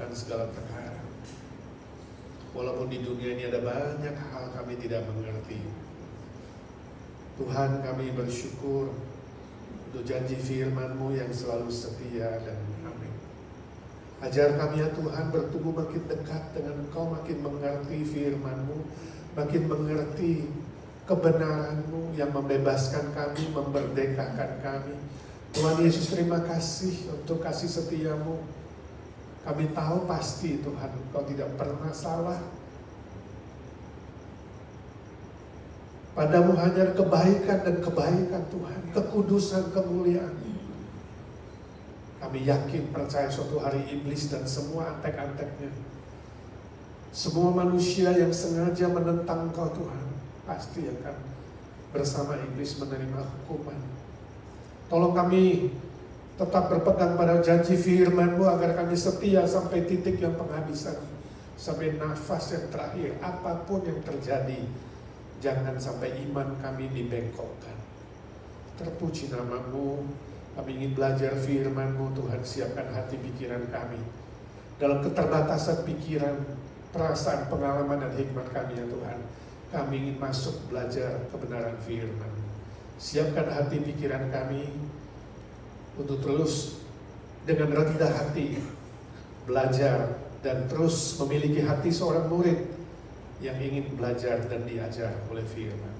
akan segala perkara. Walaupun di dunia ini ada banyak hal kami tidak mengerti, Tuhan, kami bersyukur untuk janji firman-Mu yang selalu setia dan amin. Ajar kami ya Tuhan bertumbuh makin dekat dengan Engkau, makin mengerti firman-Mu, makin mengerti kebenaran-Mu yang membebaskan kami, memerdekakan kami. Tuhan Yesus, terima kasih untuk kasih setia-Mu. Kami tahu pasti Tuhan, Engkau tidak pernah salah. Padamu hanya kebaikan dan kebaikan Tuhan, kekudusan, kemuliaan. Kami yakin, percaya suatu hari iblis dan semua antek-anteknya, semua manusia yang sengaja menentang Engkau Tuhan, pasti akan bersama iblis menerima hukuman. Tolong kami tetap berpegang pada janji firman-Mu agar kami setia sampai titik yang penghabisan, sampai nafas yang terakhir. Apapun yang terjadi, jangan sampai iman kami dibengkokkan. Terpuji nama-Mu. Kami ingin belajar firman-Mu Tuhan. Siapkan hati pikiran kami. Dalam keterbatasan pikiran, perasaan, pengalaman dan hikmat kami ya Tuhan, kami ingin masuk belajar kebenaran firman. Siapkan hati pikiran kami untuk terus dengan rendah hati belajar dan terus memiliki hati seorang murid yang ingin belajar dan diajar oleh firman.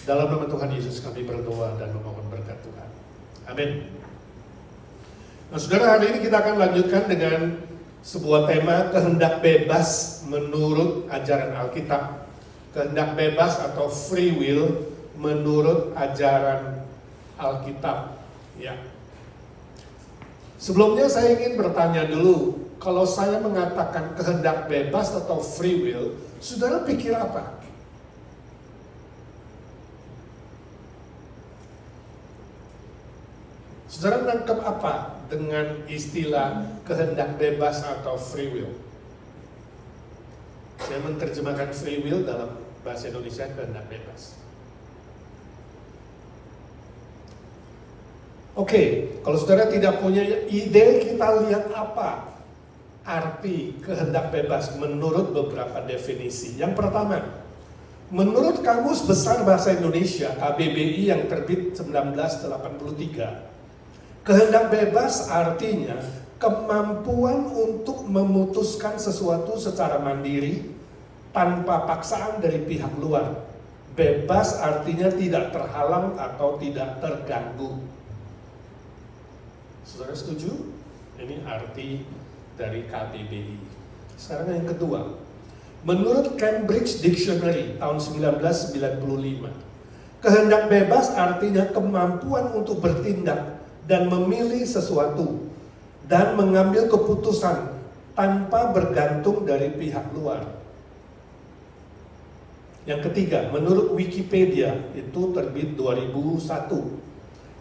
Dalam nama Tuhan Yesus kami berdoa dan memohon berkat Tuhan. Amin. Nah saudara, hari ini kita akan lanjutkan dengan sebuah tema kehendak bebas menurut ajaran Alkitab. Kehendak bebas atau free will menurut ajaran Alkitab. Ya. Sebelumnya saya ingin bertanya dulu, kalau saya mengatakan kehendak bebas atau free will, saudara pikir apa? Saudara menangkap apa dengan istilah kehendak bebas atau free will? Saya menerjemahkan free will dalam bahasa Indonesia kehendak bebas. Oke, kalau saudara tidak punya ide, kita lihat apa arti kehendak bebas menurut beberapa definisi. Yang pertama, menurut Kamus Besar Bahasa Indonesia KBBI yang terbit 1983, kehendak bebas artinya kemampuan untuk memutuskan sesuatu secara mandiri tanpa paksaan dari pihak luar. Bebas artinya tidak terhalang atau tidak terganggu. Saudara setuju? Ini arti dari KBBI. Sekarang yang kedua, menurut Cambridge Dictionary tahun 1995, kehendak bebas artinya kemampuan untuk bertindak dan memilih sesuatu dan mengambil keputusan tanpa bergantung dari pihak luar. Yang ketiga, menurut Wikipedia, itu terbit 2001,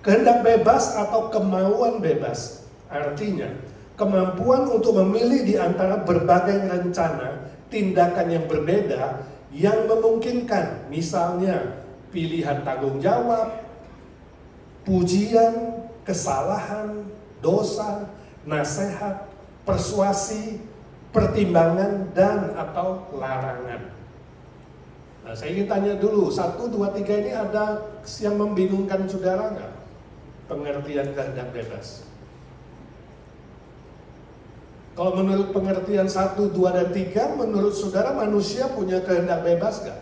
kehendak bebas atau kemauan bebas artinya kemampuan untuk memilih di antara berbagai rencana tindakan yang berbeda yang memungkinkan, misalnya pilihan tanggung jawab, pujian, kesalahan, dosa, nasihat, persuasi, pertimbangan, dan atau larangan. Nah, saya ingin tanya dulu, 1, 2, 3 ini ada yang membingungkan saudara nggak? Pengertian kehendak bebas. Kalau menurut pengertian 1, 2, dan 3, menurut saudara manusia punya kehendak bebas nggak?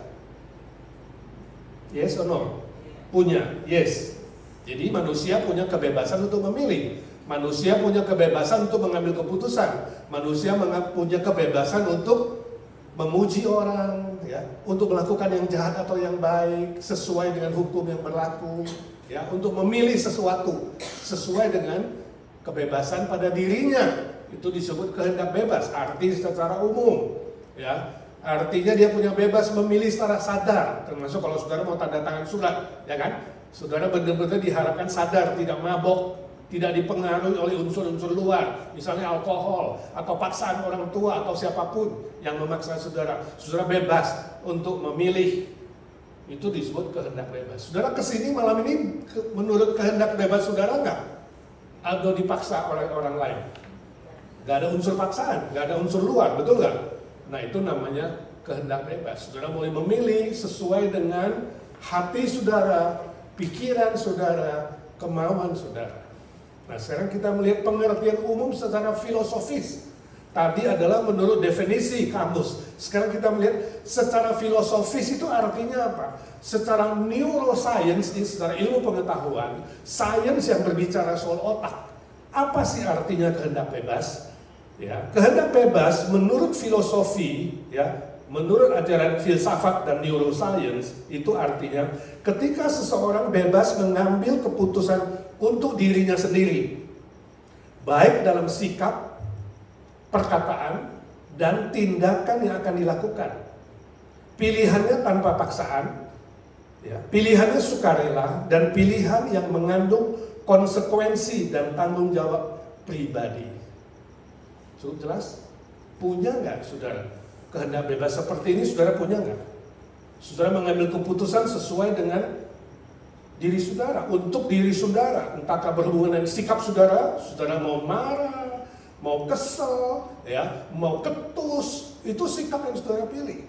Yes or no? Punya, yes. Jadi manusia punya kebebasan untuk memilih. Manusia punya kebebasan untuk mengambil keputusan. Manusia punya kebebasan untuk memuji orang, ya, untuk melakukan yang jahat atau yang baik sesuai dengan hukum yang berlaku. Ya, untuk memilih sesuatu sesuai dengan kebebasan pada dirinya, itu disebut kehendak bebas. Arti secara umum, ya, artinya dia punya bebas memilih secara sadar. Termasuk kalau saudara mau tanda tangan surat, ya kan, saudara benar-benar diharapkan sadar, tidak mabok, tidak dipengaruhi oleh unsur-unsur luar, misalnya alkohol atau paksaan orang tua atau siapapun yang memaksa saudara. Saudara bebas untuk memilih. Itu disebut kehendak bebas. Saudara kesini malam ini menurut kehendak bebas saudara nggak? Atau dipaksa oleh orang lain? Gak ada unsur paksaan, gak ada unsur luar, betul nggak? Nah itu namanya kehendak bebas. Saudara boleh memilih sesuai dengan hati saudara, pikiran saudara, kemauan saudara. Nah sekarang kita melihat pengertian umum secara filosofis. Tadi adalah menurut definisi kamus. Sekarang kita melihat secara filosofis itu artinya apa? Secara neuroscience, secara ilmu pengetahuan, sains yang berbicara soal otak. Apa sih artinya kehendak bebas? Ya, kehendak bebas menurut filosofi, ya, menurut ajaran filsafat dan neuroscience itu artinya ketika seseorang bebas mengambil keputusan untuk dirinya sendiri, baik dalam sikap, perkataan, dan tindakan yang akan dilakukan. Pilihannya tanpa paksaan, ya, pilihannya sukarela, dan pilihan yang mengandung konsekuensi dan tanggung jawab pribadi. Cukup jelas? Punya nggak saudara kehendak bebas seperti ini? Saudara punya nggak? Saudara mengambil keputusan sesuai dengan diri saudara, untuk diri saudara, entahkah berhubungan dengan sikap saudara, saudara mau marah, mau kesel, ya, mau ketus, itu sikap yang saudara pilih,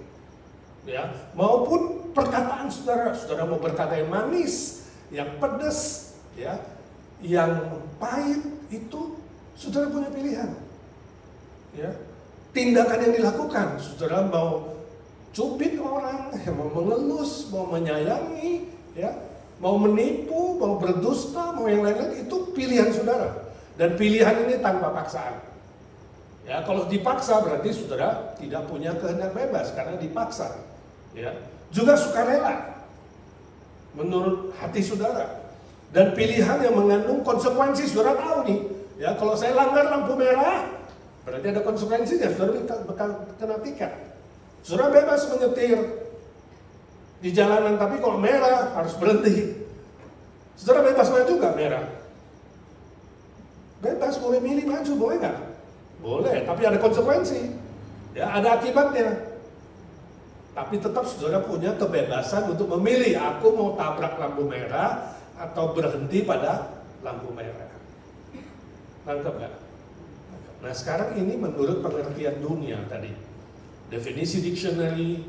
ya, maupun perkataan saudara, saudara mau berkata yang manis, yang pedas, ya, yang pahit, itu saudara punya pilihan, ya. Tindakan yang dilakukan, saudara mau cubit orang, mau mengelus, mau menyayangi, ya, mau menipu, mau berdusta, mau yang lain-lain, itu pilihan saudara. Dan pilihan ini tanpa paksaan. Ya, kalau dipaksa berarti saudara tidak punya kehendak bebas karena dipaksa. Ya, juga sukarela menurut hati saudara. Dan pilihan yang mengandung konsekuensi, saudara tahu nih. Ya, kalau saya langgar lampu merah, berarti ada konsekuensinya, saudara bakal kena tiket. Saudara bebas menyetir di jalanan, tapi kalau merah harus berhenti. Saudara bebas maju nggak merah? Bebas, boleh milih maju, boleh nggak? Boleh, tapi ada konsekuensi. Ya, ada akibatnya. Tapi tetap saudara punya kebebasan untuk memilih, aku mau tabrak lampu merah atau berhenti pada lampu merah. Nangkep nggak? Nah sekarang ini menurut pengertian dunia tadi. Definisi dictionary,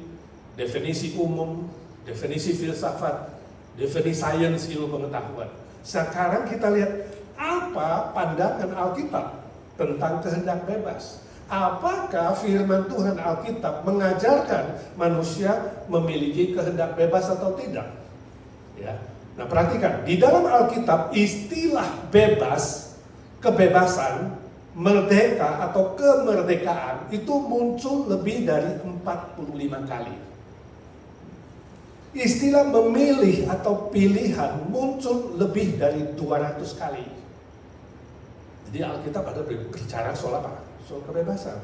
definisi umum, definisi filsafat, definisi sains ilmu pengetahuan. Sekarang kita lihat apa pandangan Alkitab tentang kehendak bebas. Apakah firman Tuhan Alkitab mengajarkan manusia memiliki kehendak bebas atau tidak? Ya. Nah perhatikan, di dalam Alkitab istilah bebas, kebebasan, merdeka atau kemerdekaan itu muncul lebih dari 45 kali. Istilah memilih atau pilihan muncul lebih dari 200 kali. Jadi Alkitab ada berbicara soal apa? Soal kebebasan,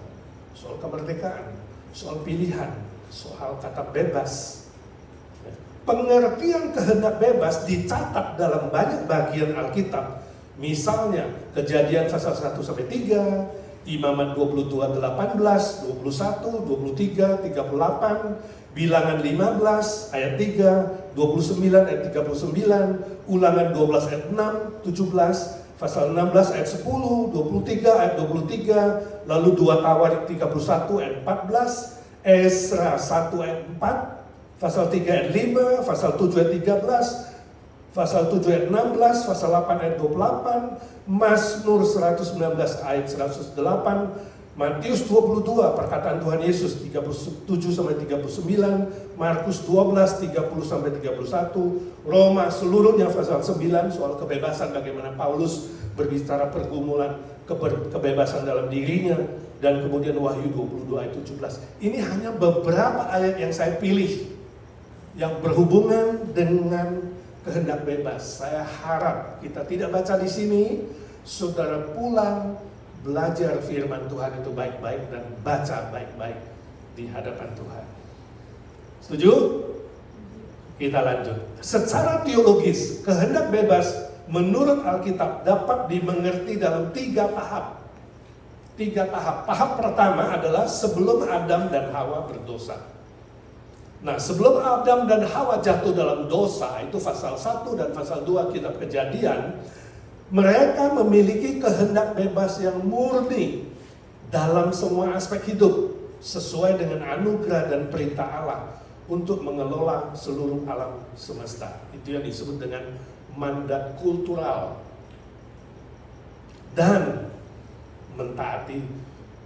soal kemerdekaan, soal pilihan, soal kata bebas. Pengertian kehendak bebas dicatat dalam banyak bagian Alkitab. Misalnya Kejadian pasal 1-3, Imamat 22:18, 21, 23, 38, Bilangan 15 ayat 3, 29 ayat 39, Ulangan 12 ayat 6, 17, pasal 16 ayat 10, 23 ayat 23, lalu 2 Tawarik 31 ayat 14, Esra 1 ayat 4, pasal 3 ayat 5, pasal 7 ayat 13, pasal 7 ayat 16, pasal 8 ayat 28, Mazmur 119 ayat 108, Matius 22 perkataan Tuhan Yesus 37-39, Markus 12 30-31, Roma seluruhnya pasal 9 soal kebebasan, bagaimana Paulus berbicara pergumulan kebebasan dalam dirinya, dan kemudian Wahyu 22 ayat 17. Ini hanya beberapa ayat yang saya pilih yang berhubungan dengan kehendak bebas. Saya harap kita tidak baca di sini, saudara pulang belajar firman Tuhan itu baik-baik dan baca baik-baik di hadapan Tuhan. Setuju? Kita lanjut. Secara teologis, kehendak bebas menurut Alkitab dapat dimengerti dalam 3 tahap. 3 tahap. Tahap pertama adalah sebelum Adam dan Hawa berdosa. Nah, sebelum Adam dan Hawa jatuh dalam dosa, itu pasal 1 dan pasal 2 kitab Kejadian, mereka memiliki kehendak bebas yang murni, dalam semua aspek hidup sesuai dengan anugerah dan perintah Allah untuk mengelola seluruh alam semesta. Itu yang disebut dengan mandat kultural dan mentaati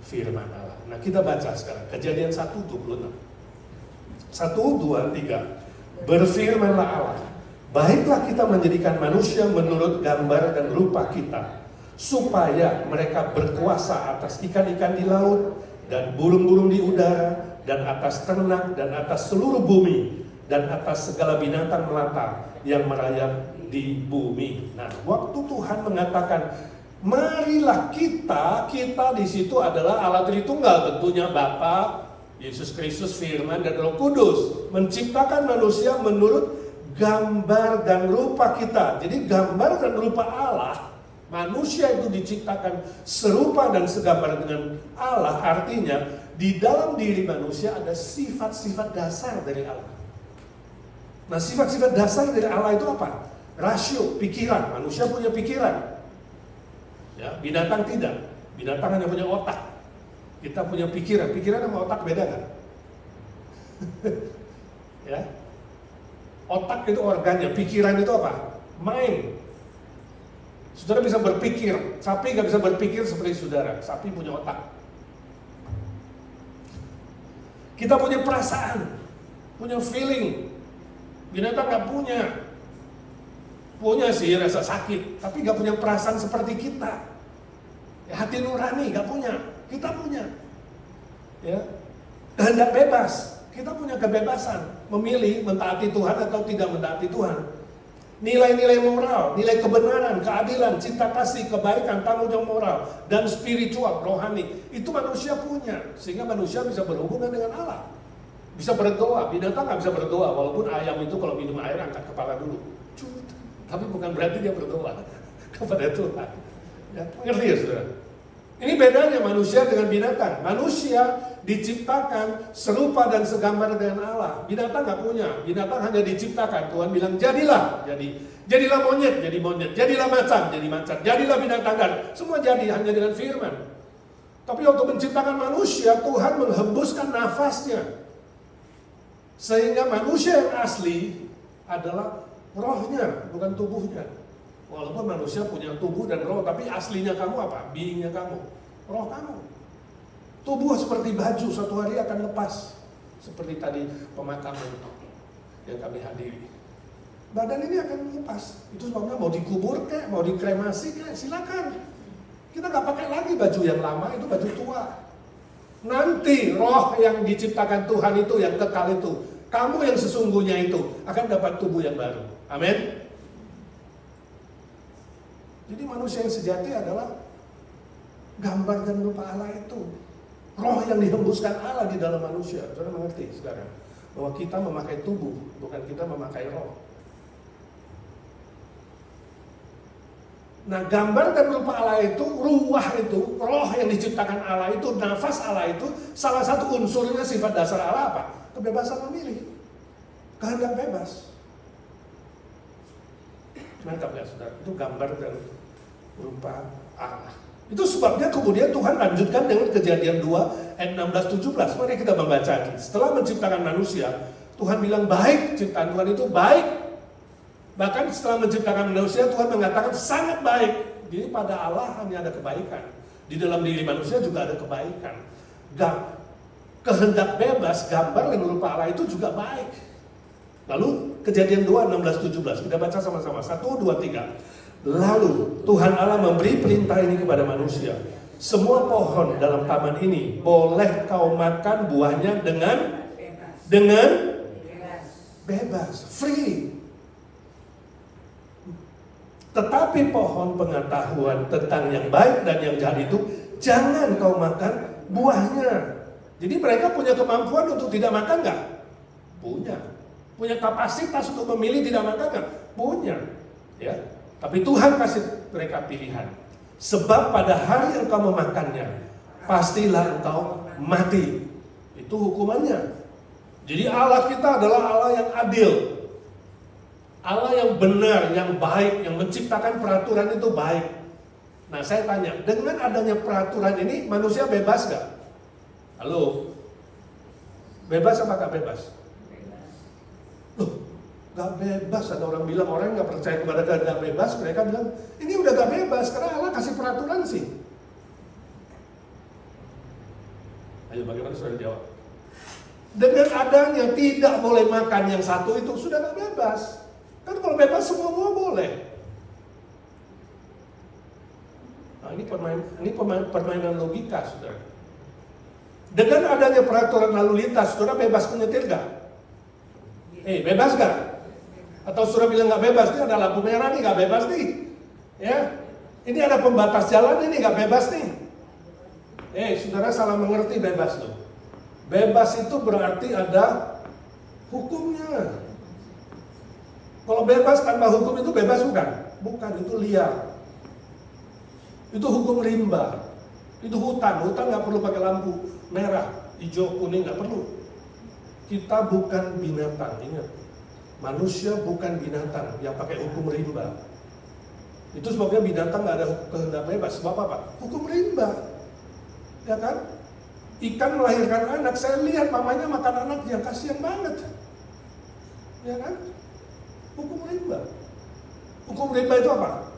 firman Allah. Nah, kita baca sekarang Kejadian 1:26. 1, 2, 3. Berfirmanlah Allah, baiklah kita menjadikan manusia menurut gambar dan rupa kita, supaya mereka berkuasa atas ikan-ikan di laut dan burung-burung di udara dan atas ternak dan atas seluruh bumi dan atas segala binatang melata yang merayap di bumi. Nah, waktu Tuhan mengatakan marilah kita di situ adalah Allah Tritunggal, tentunya Bapa, Yesus Kristus, Firman, dan Roh Kudus menciptakan manusia menurut gambar dan rupa kita. Jadi gambar dan rupa Allah, manusia itu diciptakan serupa dan segambar dengan Allah. Artinya di dalam diri manusia ada sifat-sifat dasar dari Allah. Nah, sifat-sifat dasar dari Allah itu apa? Rasio, pikiran. Manusia punya pikiran. Ya, binatang tidak. Binatang hanya punya otak. Kita punya pikiran. Pikiran sama otak beda kan? Ya. Otak itu organnya, pikiran itu apa? Mind. Saudara bisa berpikir, sapi nggak bisa berpikir seperti saudara. Sapi punya otak. Kita punya perasaan, punya feeling. Binatang nggak punya. Punya sih rasa sakit, tapi nggak punya perasaan seperti kita. Ya, hati nurani nggak punya, kita punya. Ya, kehendak bebas, kita punya kebebasan memilih mentaati Tuhan atau tidak mentaati Tuhan. Nilai-nilai moral, nilai kebenaran, keadilan, cinta kasih, kebaikan, tanggung jawab moral, dan spiritual, rohani, itu manusia punya, sehingga manusia bisa berhubungan dengan Allah, bisa berdoa. Binatang nggak bisa berdoa, walaupun ayam itu kalau minum air angkat kepala dulu, tapi bukan berarti dia berdoa kepada Tuhan. Ya, ngerti ya saudara? Ini bedanya manusia dengan binatang. Manusia diciptakan serupa dan segambar dengan Allah. Binatang nggak punya. Binatang hanya diciptakan. Tuhan bilang jadilah, jadilah monyet, jadi monyet. Jadilah macan, jadi macan. Jadilah binatang dan semua jadi hanya dengan firman. Tapi waktu menciptakan manusia, Tuhan menghembuskan nafasnya, sehingga manusia yang asli adalah rohnya, bukan tubuhnya. Walaupun manusia punya tubuh dan roh, tapi aslinya kamu apa? Beingnya kamu, roh kamu. Tubuh seperti baju, suatu hari akan lepas. Seperti tadi pemakaman yang kami hadiri. Badan ini akan lepas. Itu sebabnya mau dikubur kek, mau dikremasi kek, silakan. Kita gak pakai lagi baju yang lama, itu baju tua. Nanti roh yang diciptakan Tuhan itu, yang kekal itu, kamu yang sesungguhnya itu akan dapat tubuh yang baru. Amin. Jadi manusia yang sejati adalah gambar dan rupa Allah itu. Roh yang dihembuskan Allah di dalam manusia. Saudara mengerti sekarang bahwa kita memakai tubuh, bukan kita memakai roh. Nah, gambar dan rupa Allah itu, ruah itu, roh yang diciptakan Allah itu, nafas Allah itu, salah satu unsurnya sifat dasar Allah apa? Kebebasan memilih, kehendak bebas. Mantap ya saudara, itu gambar dan rupa Allah. Itu sebabnya kemudian Tuhan lanjutkan dengan Kejadian 2 ayat 16-17. Mari kita membaca lagi. Setelah menciptakan manusia, Tuhan bilang baik, ciptaan Tuhan itu baik. Bahkan setelah menciptakan manusia, Tuhan mengatakan sangat baik. Jadi pada Allah hanya ada kebaikan. Di dalam diri manusia juga ada kebaikan. Kehendak bebas, gambar dan rupa Allah itu juga baik. Lalu Kejadian 2, 16-17. Kita baca sama-sama. 1, 2, 3. Lalu Tuhan Allah memberi perintah ini kepada manusia. Semua pohon dalam taman ini boleh kau makan buahnya dengan bebas, free. Tetapi pohon pengetahuan tentang yang baik dan yang jahat itu jangan kau makan buahnya. Jadi mereka punya kemampuan untuk tidak makan nggak? Punya. Punya kapasitas untuk memilih tidak makan nggak? Punya. Ya. Tapi Tuhan kasih mereka pilihan. Sebab pada hari yang kau memakannya, pastilah engkau mati. Itu hukumannya. Jadi Allah kita adalah Allah yang adil. Allah yang benar, yang baik, yang menciptakan peraturan itu baik. Nah saya tanya, dengan adanya peraturan ini manusia bebas gak? Halo? Bebas apa gak bebas? Loh, gak bebas. Ada orang bilang, orang yang gak percaya kepada kehendak bebas, mereka bilang, ini udah gak bebas karena Allah kasih peraturan sih. Ayo bagaimana saudara jawab? Dengan adanya tidak boleh makan yang satu itu sudah gak bebas. Kan kalau bebas semua boleh. Nah, ini permainan logika, saudara. Dengan adanya peraturan lalu lintas, saudara bebas menyetir gak? Bebas gak? Atau saudara bilang gak bebas, ini ada lampu merah nih, gak bebas nih. Ya, ini ada pembatas jalan ini, gak bebas nih. Saudara salah mengerti bebas tuh. Bebas itu berarti ada hukumnya. Kalau bebas tanpa hukum itu bebas bukan? Bukan, itu liar. Itu hukum rimba. Itu hutan nggak perlu pakai lampu merah, hijau, kuning, nggak perlu. Kita bukan binatang, ingat. Manusia bukan binatang yang pakai hukum rimba. Itu sebabnya binatang nggak ada kehendak bebas. Sebab apa? Hukum rimba. Ya kan? Ikan melahirkan anak, saya lihat mamanya makan anaknya, kasihan banget. Ya kan? Hukum rimba. Hukum rimba itu apa?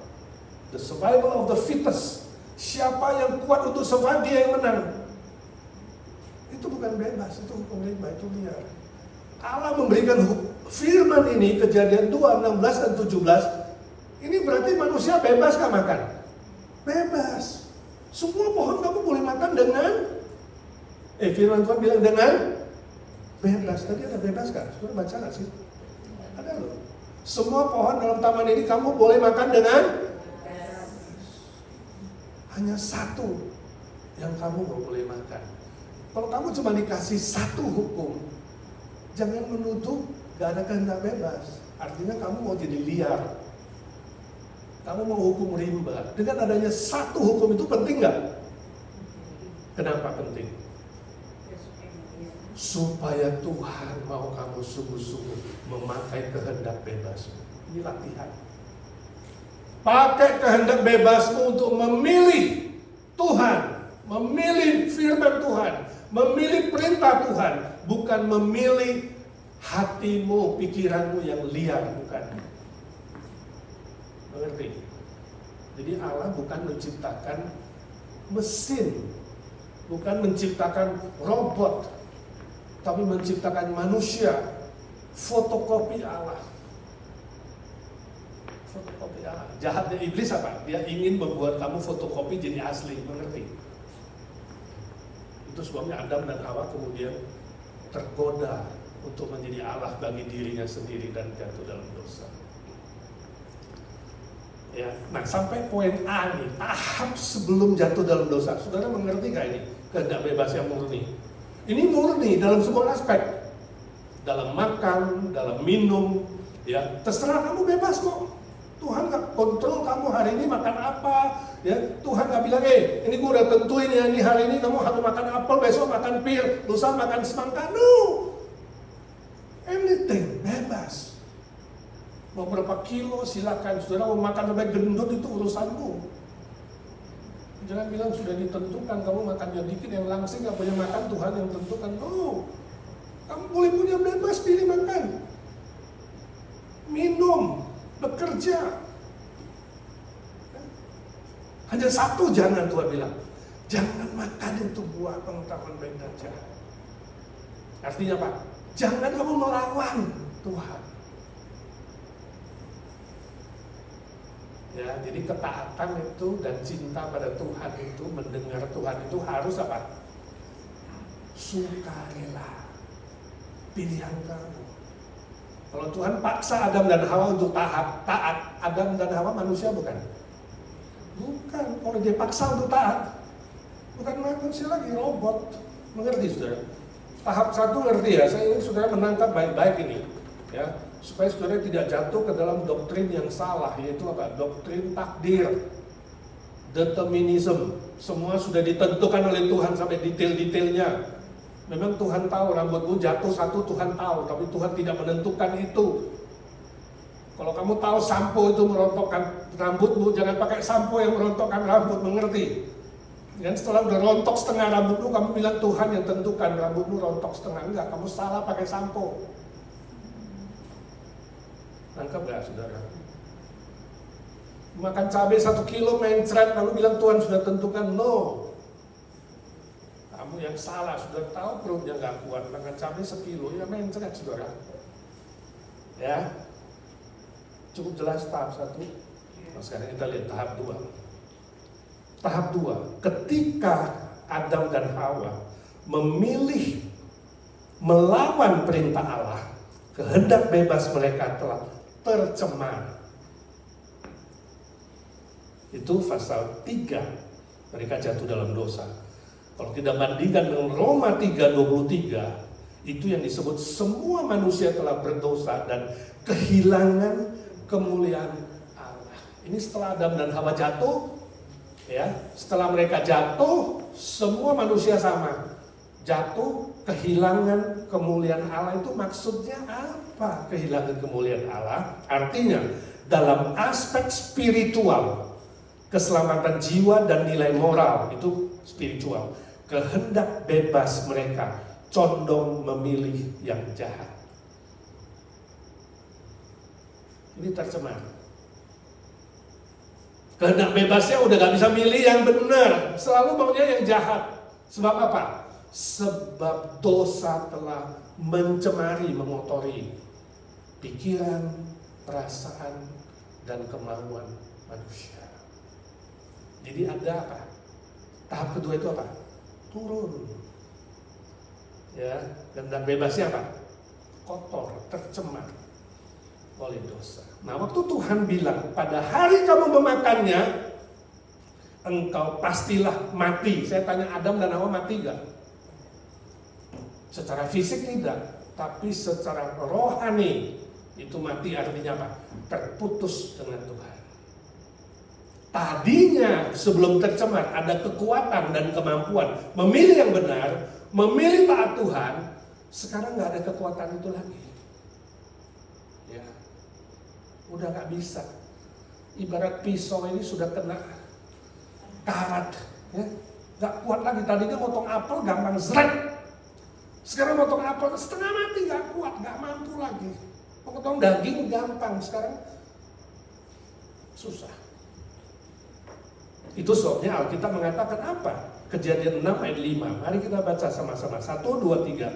The survival of the fittest. Siapa yang kuat untuk survive, dia yang menang. Itu bukan bebas, itu hukum rimba, itu liar. Allah memberikan firman ini, Kejadian 2, 16 dan 17. Ini berarti manusia bebas gak makan? Bebas. Semua pohon kamu boleh makan dengan firman Tuhan bilang dengan bebas. Tadi ada bebas kan? Sudah baca gak sih? Ada loh. Semua pohon dalam taman ini kamu boleh makan dengan hanya satu yang kamu gak boleh makan. Kalau kamu cuma dikasih satu hukum, jangan menuduh gak ada kehendak bebas. Artinya kamu mau jadi liar. Kamu mau hukum rimba. Dengan adanya satu hukum itu penting gak? Kenapa penting? Supaya Tuhan mau kamu sungguh-sungguh memakai kehendak bebasmu. Ini latihan. Pakai kehendak bebasmu untuk memilih Tuhan, memilih firman Tuhan, memilih perintah Tuhan, bukan memilih hatimu, pikiranmu yang liar, bukan. Mengerti? Jadi Allah bukan menciptakan mesin, bukan menciptakan robot, tapi menciptakan manusia, fotokopi Allah. Fotokopi Allah. Jahatnya iblis apa? Dia ingin membuat kamu fotokopi jadi asli, mengerti? Itu sebabnya Adam dan Hawa kemudian tergoda untuk menjadi Allah bagi dirinya sendiri dan jatuh dalam dosa. Ya, nah sampai poin A nih, tahap sebelum jatuh dalam dosa. Saudara mengerti gak ini? Kehendak bebas yang murni. Ini murni dalam semua aspek. Dalam makan, dalam minum, ya terserah kamu bebas kok. Tuhan gak kontrol kamu hari ini makan apa, ya Tuhan gak bilang, ini gue udah tentuin ya, ini hari ini kamu harus makan apel, besok makan pir, lusa makan semangka. No, anything bebas. Mau berapa kilo silakan, saudara mau makan lebih gendut itu urusanmu. Jangan bilang sudah ditentukan, kamu makannya dikit, yang langsing gak punya makan, Tuhan yang tentukan. No, kamu boleh punya bebas pilih makan, minum, bekerja. Hanya satu jangan, Tuhan bilang, jangan makan itu buah pengetahuan baik dan jahat. Artinya apa? Jangan kamu melawan Tuhan. Ya, jadi ketaatan itu dan cinta pada Tuhan itu, mendengar Tuhan itu harus apa? Sukarela. Pilihan kamu. Kalau Tuhan paksa Adam dan Hawa untuk taat, Adam dan Hawa manusia bukan? Bukan. Kalau dia paksa untuk taat, bukan manusia lagi, robot. Mengerti saudara? Tahap satu ngerti ya, saya ini saudara menangkap baik-baik ini. Ya, supaya saudara tidak jatuh ke dalam doktrin yang salah, yaitu apa? Doktrin takdir, determinism. Semua sudah ditentukan oleh Tuhan sampai detail-detailnya. Memang Tuhan tahu rambutmu jatuh satu, Tuhan tahu, tapi Tuhan tidak menentukan itu. Kalau kamu tahu sampo itu merontokkan rambutmu, jangan pakai sampo yang merontokkan rambut, mengerti? Dan setelah udah rontok setengah rambutmu, kamu bilang Tuhan yang tentukan rambutmu rontok setengah. Enggak, kamu salah pakai sampo. Nangkep gak saudara? Makan cabai 1 kilo mencret, lalu bilang Tuhan sudah tentukan. No. Kamu yang salah, sudah tahu perutnya gak kuat, makan cabai 1 kilo, ya mencret saudara. Ya, cukup jelas tahap 1. Nah, sekarang kita lihat tahap 2. Tahap 2, ketika Adam dan Hawa memilih melawan perintah Allah, kehendak bebas mereka telah tercemar. Itu pasal 3, mereka jatuh dalam dosa. Kalau kita bandingkan dengan Roma 3:23, itu yang disebut semua manusia telah berdosa dan kehilangan kemuliaan Allah. Ini setelah Adam dan Hawa jatuh, ya, setelah mereka jatuh, semua manusia sama. Jatuh, kehilangan kemuliaan Allah. Itu maksudnya apa? Kehilangan kemuliaan Allah artinya dalam aspek spiritual, keselamatan jiwa dan nilai moral itu spiritual. Kehendak bebas mereka condong memilih yang jahat. Ini tercemar. Kehendak bebasnya udah gak bisa milih yang benar, selalu maunya yang jahat. Sebab apa? Sebab dosa telah mencemari, mengotori pikiran, perasaan, dan kemauan manusia. Jadi ada apa? Tahap kedua itu apa? Turun. Ya, kehendak bebasnya apa? Kotor, tercemar oleh dosa. Nah, waktu Tuhan bilang, pada hari kamu memakannya, engkau pastilah mati. Saya tanya, Adam dan Hawa mati gak? Secara fisik tidak, tapi secara rohani itu mati artinya apa? Terputus dengan Tuhan. Tadinya sebelum tercemar ada kekuatan dan kemampuan memilih yang benar, memilih taat Tuhan. Sekarang gak ada kekuatan itu lagi. Ya, udah gak bisa. Ibarat pisau ini sudah kena karat, ya, gak kuat lagi. Tadinya motong apel gampang zret. Sekarang motong apel setengah mati, gak kuat, gak mampu lagi. Potong daging gampang, sekarang susah. Itu sebabnya Alkitab mengatakan apa? Kejadian 6 ayat 5. Mari kita baca sama-sama. 1, 2, 3.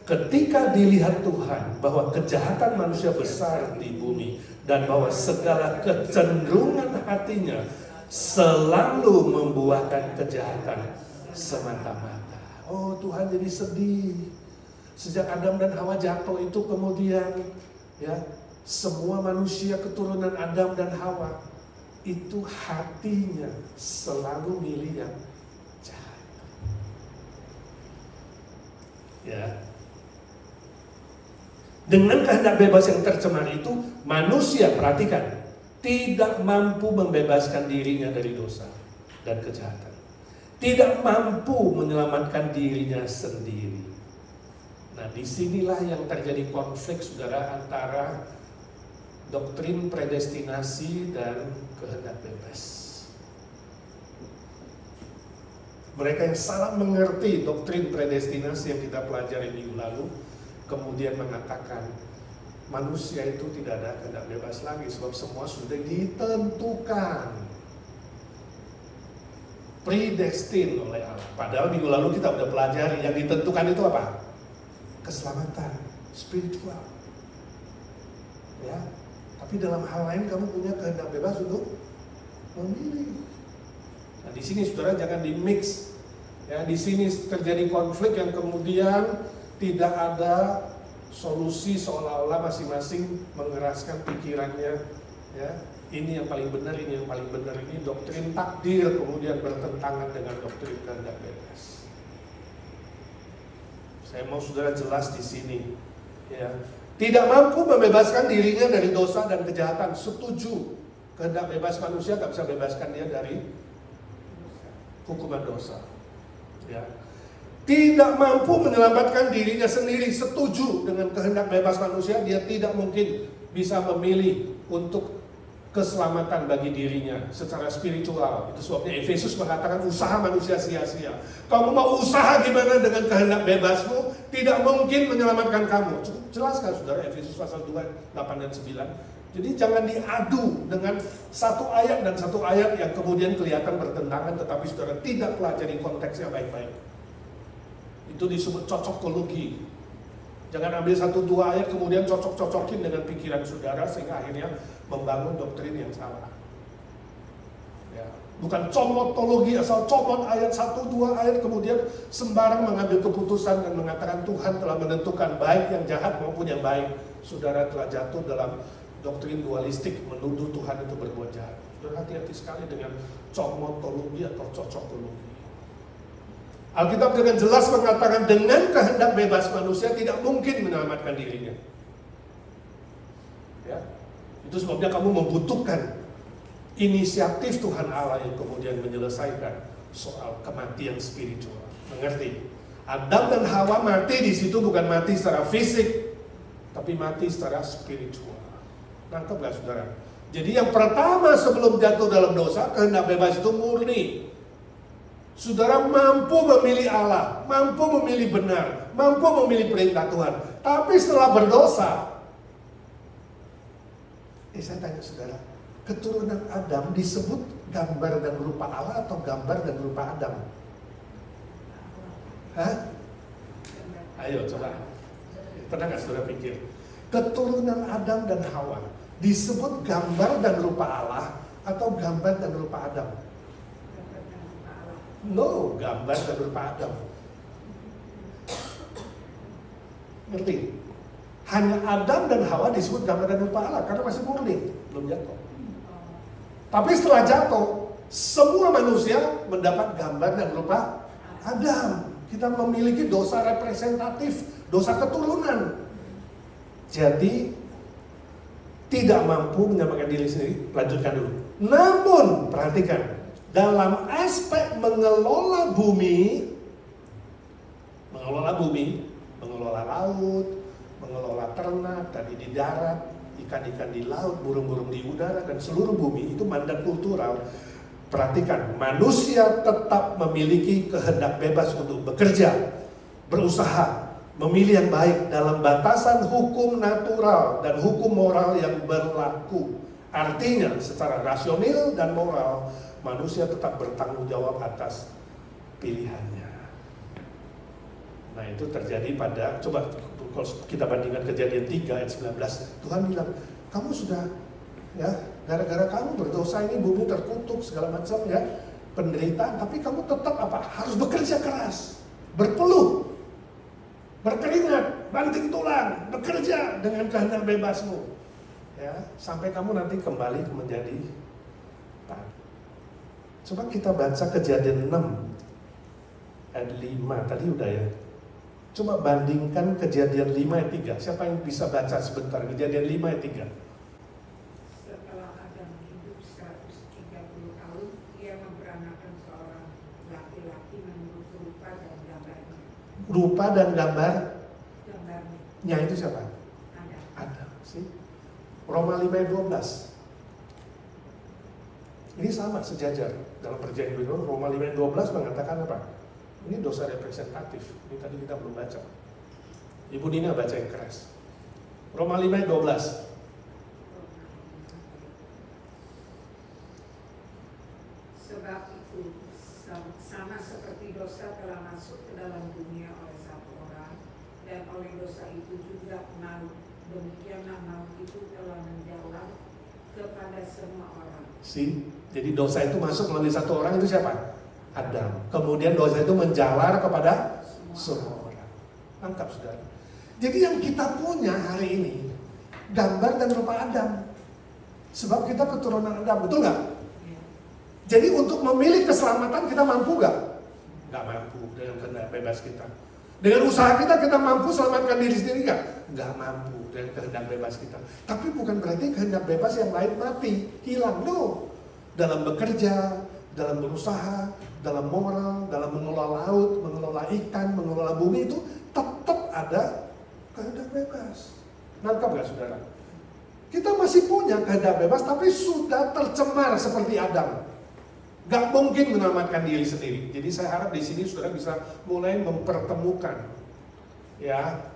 Ketika dilihat Tuhan bahwa kejahatan manusia besar di bumi dan bahwa segala kecenderungan hatinya selalu membuahkan kejahatan semata-mata. Oh, Tuhan jadi sedih. Sejak Adam dan Hawa jatuh itu kemudian, ya, semua manusia keturunan Adam dan Hawa itu hatinya selalu milih yang jahat. Ya. Dengan kehendak bebas yang tercemar itu, manusia, perhatikan, tidak mampu membebaskan dirinya dari dosa dan kejahatan. Tidak mampu menyelamatkan dirinya sendiri. Nah, disinilah yang terjadi konflik, saudara, antara doktrin predestinasi dan kehendak bebas. Mereka yang salah mengerti doktrin predestinasi yang kita pelajari minggu lalu, kemudian mengatakan manusia itu tidak ada kehendak bebas lagi, sebab semua sudah ditentukan, predestin oleh Allah. Padahal minggu lalu kita udah pelajari yang ditentukan itu apa? Keselamatan spiritual. Ya, tapi dalam hal lain kamu punya kehendak bebas untuk memilih. Nah, di sini saudara jangan di mix. Ya, di sini terjadi konflik yang kemudian tidak ada solusi, seolah-olah masing-masing mengeraskan pikirannya. Ya, ini yang paling benar, ini yang paling benar. Ini doktrin takdir kemudian bertentangan dengan doktrin kehendak bebas. Saya mau saudara jelas di sini, ya. Tidak mampu membebaskan dirinya dari dosa dan kejahatan. Setuju, kehendak bebas manusia gak bisa bebaskan dia dari hukuman dosa. Ya. Tidak mampu menyelamatkan dirinya sendiri. Setuju dengan kehendak bebas manusia, dia tidak mungkin bisa memilih untuk keselamatan bagi dirinya secara spiritual. Itu sebabnya Efesus mengatakan usaha manusia sia-sia. Kamu mau usaha gimana dengan kehendak bebasmu, tidak mungkin menyelamatkan kamu. Cukup jelas kan saudara, Efesus pasal 2, 8 dan 9. Jadi jangan diadu dengan satu ayat dan satu ayat yang kemudian kelihatan bertentangan, tetapi saudara tidak pelajari konteksnya baik-baik. Itu disebut cocokologi. Jangan ambil satu dua ayat kemudian cocok-cocokin dengan pikiran saudara sehingga akhirnya membangun doktrin yang salah. Ya. Bukan comotologi asal comot ayat satu dua ayat kemudian sembarang mengambil keputusan dan mengatakan Tuhan telah menentukan baik yang jahat maupun yang baik. Saudara telah jatuh dalam doktrin dualistik, menuduh Tuhan itu berbuat jahat. Saudara hati-hati sekali dengan comotologi atau cocokologi. Alkitab dengan jelas mengatakan dengan kehendak bebas manusia tidak mungkin menyelamatkan dirinya. Ya. Itu sebabnya kamu membutuhkan inisiatif Tuhan Allah yang kemudian menyelesaikan soal kematian spiritual. Mengerti? Adam dan Hawa mati di situ bukan mati secara fisik, tapi mati secara spiritual. Nangkep gak saudara? Jadi yang pertama sebelum jatuh dalam dosa, kehendak bebas itu murni. Saudara mampu memilih Allah, mampu memilih benar, mampu memilih perintah Tuhan. Tapi setelah berdosa, saya tanya saudara, keturunan Adam disebut gambar dan rupa Allah atau gambar dan rupa Adam? Hah? Ayo coba, pernah gak saudara pikir? Keturunan Adam dan Hawa disebut gambar dan rupa Allah atau gambar dan rupa Adam? No, gambar dan rupa Adam. Ngerti? Hanya Adam dan Hawa disebut gambar dan rupa Allah karena masih murni, belum jatuh. Tapi setelah jatuh, semua manusia mendapat gambar dan rupa Adam. Kita memiliki dosa representatif, dosa keturunan. Jadi tidak mampu menyelamatkan diri sendiri. Lanjutkan dulu. Namun perhatikan, dalam aspek mengelola bumi, mengelola laut, mengelola ternak, tadi di darat, ikan-ikan di laut, burung-burung di udara, dan seluruh bumi, itu mandat kultural. Perhatikan, manusia tetap memiliki kehendak bebas untuk bekerja, berusaha, memilih yang baik dalam batasan hukum natural dan hukum moral yang berlaku. Artinya, secara rasional dan moral, manusia tetap bertanggung jawab atas pilihannya. Nah itu terjadi pada, coba kalau kita bandingkan Kejadian 3 ayat 19, Tuhan bilang, kamu sudah, ya gara-gara kamu berdosa ini bumi terkutuk segala macam ya, penderitaan, tapi kamu tetap apa? Harus bekerja keras, berpeluh, berkeringat, banting tulang, bekerja dengan kehendak bebasmu, ya sampai kamu nanti kembali menjadi tanah. Coba kita baca Kejadian 6 ayat 5, tadi udah ya. Coba bandingkan Kejadian 5 ayat 3. Siapa yang bisa baca sebentar Kejadian 5 ayat 3? Setelah Adam hidup 130 tahun, ia memperanakan seorang laki-laki menurut rupa dan gambarnya. Rupa dan Gambarnya itu siapa? Adam. Sih. Roma 5 ayat 12. Ini sama sejajar dalam perjanjian baru. Roma 5 ayat 12 mengatakan apa? Ini dosa representatif. Ini tadi kita belum baca. Ibu Nina baca yang keras. Roma 5 ayat 12. Sebab itu sama seperti dosa telah masuk ke dalam dunia oleh satu orang, dan oleh dosa itu juga maut. Demikianlah maut itu telah menjawab kepada semua orang. Jadi dosa itu masuk melalui satu orang, itu siapa? Adam. Kemudian dosa itu menjalar kepada semua orang. Lengkap saudara. Jadi yang kita punya hari ini gambar dan rupa Adam. Sebab kita keturunan Adam, betul nggak? Jadi untuk memilih keselamatan kita mampu nggak? Nggak mampu dengan kehendak bebas kita. Dengan usaha kita mampu selamatkan diri sendiri nggak? Nggak mampu dengan kehendak bebas kita. Tapi bukan berarti kehendak bebas yang lain mati, hilang. No. Dalam bekerja, dalam berusaha, dalam moral, dalam mengelola laut, mengelola ikan, mengelola bumi itu tetap ada kehendak bebas. Nangkap nggak saudara? Kita masih punya kehendak bebas, tapi sudah tercemar seperti Adam. Gak mungkin menyelamatkan diri sendiri. Jadi saya harap di sini saudara bisa mulai mempertemukan, ya,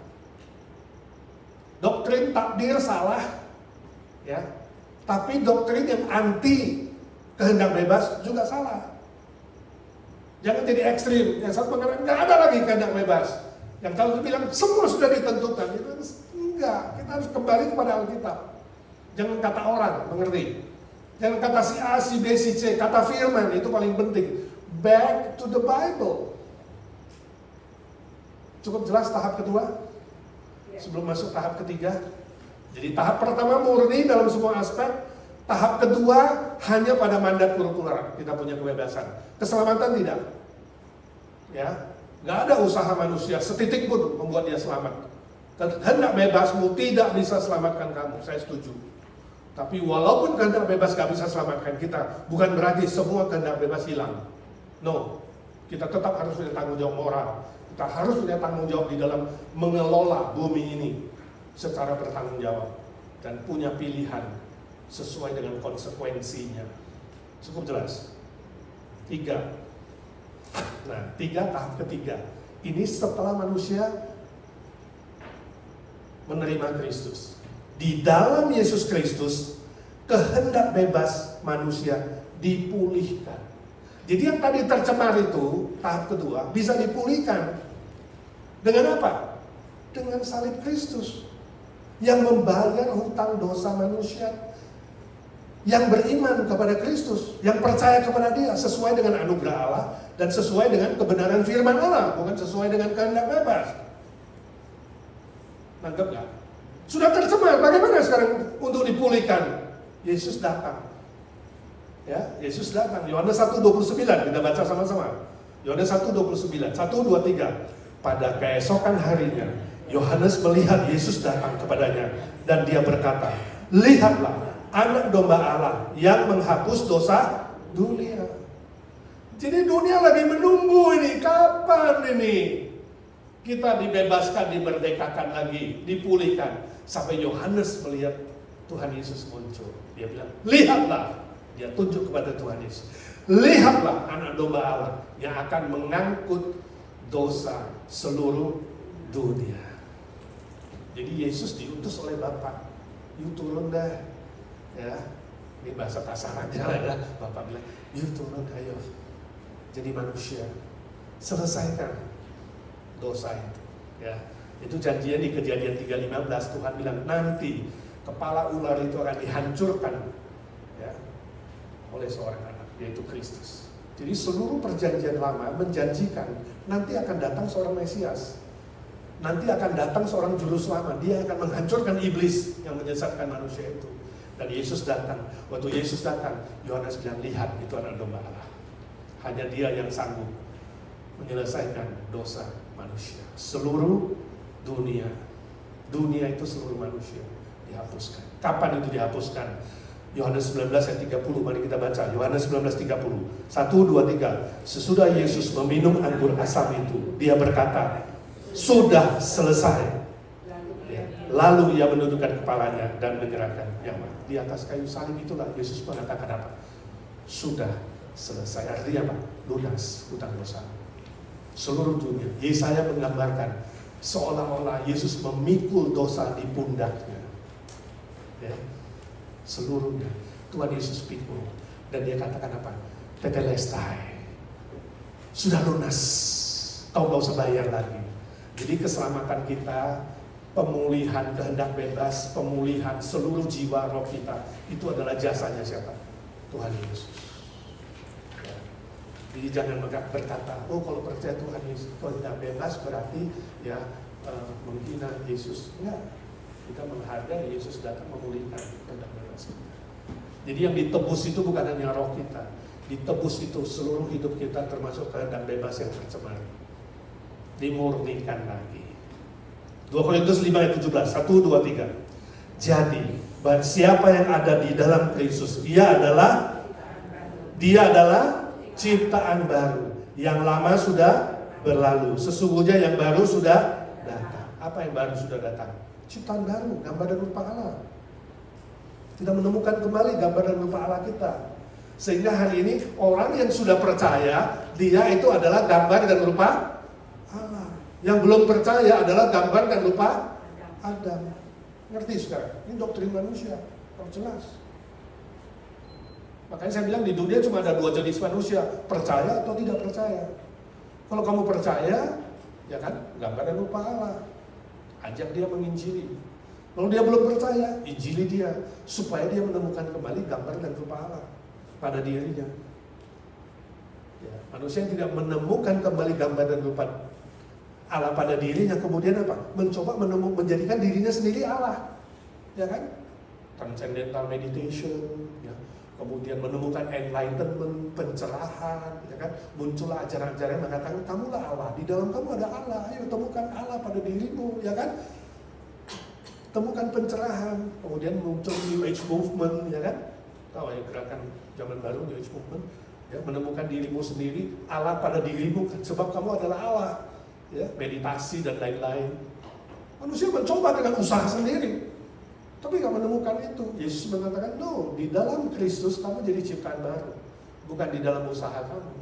doktrin takdir salah, ya, tapi doktrin yang anti kehendak bebas juga salah. Jangan jadi ekstrim. Yang satu mengatakan nggak ada lagi kehendak bebas. Yang kalau bilang semua sudah ditentukan, itu enggak. Kita harus kembali kepada Alkitab. Jangan kata orang, mengerti? Jangan kata si A, si B, si C, kata firman, itu paling penting. Back to the Bible. Cukup jelas tahap kedua? Sebelum masuk tahap ketiga. Jadi tahap pertama murni dalam semua aspek. Tahap kedua hanya pada mandat kurikuler kita punya kebebasan. Keselamatan tidak. Ya, nggak ada usaha manusia setitik pun membuat dia selamat. Kehendak bebasmu tidak bisa selamatkan kamu, saya setuju. Tapi walaupun kehendak bebas gak bisa selamatkan kita, bukan berarti semua kehendak bebas hilang. No, kita tetap harus punya tanggung jawab moral. Kita harus punya tanggung jawab di dalam mengelola bumi ini secara bertanggung jawab. Dan punya pilihan sesuai dengan konsekuensinya. Cukup jelas? 3. Nah, 3 tahap ketiga. Ini setelah manusia menerima Kristus. Di dalam Yesus Kristus, kehendak bebas manusia dipulihkan. Jadi yang tadi tercemar itu, tahap kedua, bisa dipulihkan. Dengan apa? Dengan salib Kristus. Yang membayar hutang dosa manusia. Yang beriman kepada Kristus. Yang percaya kepada Dia, sesuai dengan anugerah Allah. Dan sesuai dengan kebenaran firman Allah. Bukan sesuai dengan kehendak bebas. Nangkep gak? Sudah tercemar, bagaimana sekarang untuk dipulihkan? Yesus datang. Ya, Yesus datang. Yohanes 1:29 kita baca sama-sama. Yohanes 1:29. 1, 2, 3. Pada keesokan harinya, Yohanes melihat Yesus datang kepadanya dan dia berkata, "Lihatlah anak domba Allah yang menghapus dosa dunia." Jadi dunia lagi menunggu ini, kapan ini kita dibebaskan, dimerdekakan lagi, dipulihkan. Sampai Yohanes melihat Tuhan Yesus muncul. Dia bilang, lihatlah. Dia tunjuk kepada Tuhan Yesus. Lihatlah anak domba Allah yang akan mengangkut dosa seluruh dunia. Jadi Yesus diutus oleh Bapa. You turun dah. Ya, ini bahasa kasarannya lah. Bapa bilang, you turun ayo. Jadi manusia. Selesaikan dosa itu. Ya. Itu janjinya di Kejadian 3:15. Tuhan bilang nanti kepala ular itu akan dihancurkan, ya, oleh seorang anak, yaitu Kristus. Jadi seluruh perjanjian lama menjanjikan nanti akan datang seorang Mesias. Nanti akan datang seorang juru selamat. Dia akan menghancurkan iblis yang menyesatkan manusia itu. Dan Yesus datang. Waktu Yesus datang, Yohanes bilang, lihat itu anak domba Allah. Hanya Dia yang sanggup menyelesaikan dosa manusia. Seluruh dunia itu seluruh manusia dihapuskan. Kapan itu dihapuskan? Yohanes 19 ayat 30, mari kita baca. Yohanes 19:30. 1, 2, 3. Sesudah Yesus meminum anggur asam itu, Dia berkata, sudah selesai. Lalu Ia menundukkan kepalanya dan menyerahkan nyawa. Di atas kayu salib itulah Yesus mengatakan apa? Sudah selesai. Artinya apa? Lunas hutang dosa seluruh dunia. Yesaya menggambarkan seolah-olah Yesus memikul dosa di pundaknya, ya, seluruhnya. Tuhan Yesus pikul dan Dia katakan apa? Tetelestai, sudah lunas, kau gak usah bayar lagi. Jadi keselamatan kita, pemulihan kehendak bebas, pemulihan seluruh jiwa roh kita, itu adalah jasanya siapa? Tuhan Yesus. Jadi jangan berkata, oh kalau percaya Tuhan Yesus kehendak bebas berarti ya menghina Yesus. Ya, kita menghargai Yesus datang memulihkan kehendak bebas kita. Jadi yang ditebus itu bukan hanya roh kita, ditebus itu seluruh hidup kita termasuk kehendak bebas yang tercemar. Dimurnikan lagi. 2 Korintus 5 ayat 17, 1, 2, 3. Jadi siapa yang ada di dalam Kristus, dia adalah ciptaan baru. Yang lama sudah berlalu. Sesungguhnya yang baru sudah datang. Apa yang baru sudah datang? Ciptaan baru, gambar dan rupa Allah. Tidak menemukan kembali gambar dan rupa Allah kita. Sehingga hari ini orang yang sudah percaya, dia itu adalah gambar dan rupa Allah. Yang belum percaya adalah gambar dan rupa Adam. Ngerti sekarang? Ini doktrin manusia, kalau jelas. Makanya saya bilang di dunia cuma ada 2 jenis manusia, percaya atau tidak percaya. Kalau kamu percaya, ya kan, gambar dan rupa Allah. Ajak dia menginjili. Kalau dia belum percaya, injili dia supaya dia menemukan kembali gambar dan rupa Allah pada dirinya. Ya, manusia yang tidak menemukan kembali gambar dan rupa Allah pada dirinya, kemudian apa? Mencoba menjadikan dirinya sendiri Allah, ya kan? Transcendental meditation, ya. Kemudian menemukan enlightenment, pencerahan, ya kan? Muncullah ajaran-ajaran yang mengatakan kamulah Allah, di dalam kamu ada Allah, ayo temukan Allah pada dirimu, ya kan? Temukan pencerahan, kemudian muncul New Age Movement, ya kan? Tahu ya, gerakan zaman baru New Age Movement, ya, menemukan dirimu sendiri, Allah pada dirimu, sebab kamu adalah Allah, ya, meditasi dan lain-lain. Manusia mencoba dengan usaha sendiri, tapi gak menemukan itu. Yesus mengatakan, no, di dalam Kristus kamu jadi ciptaan baru, bukan di dalam usaha kamu,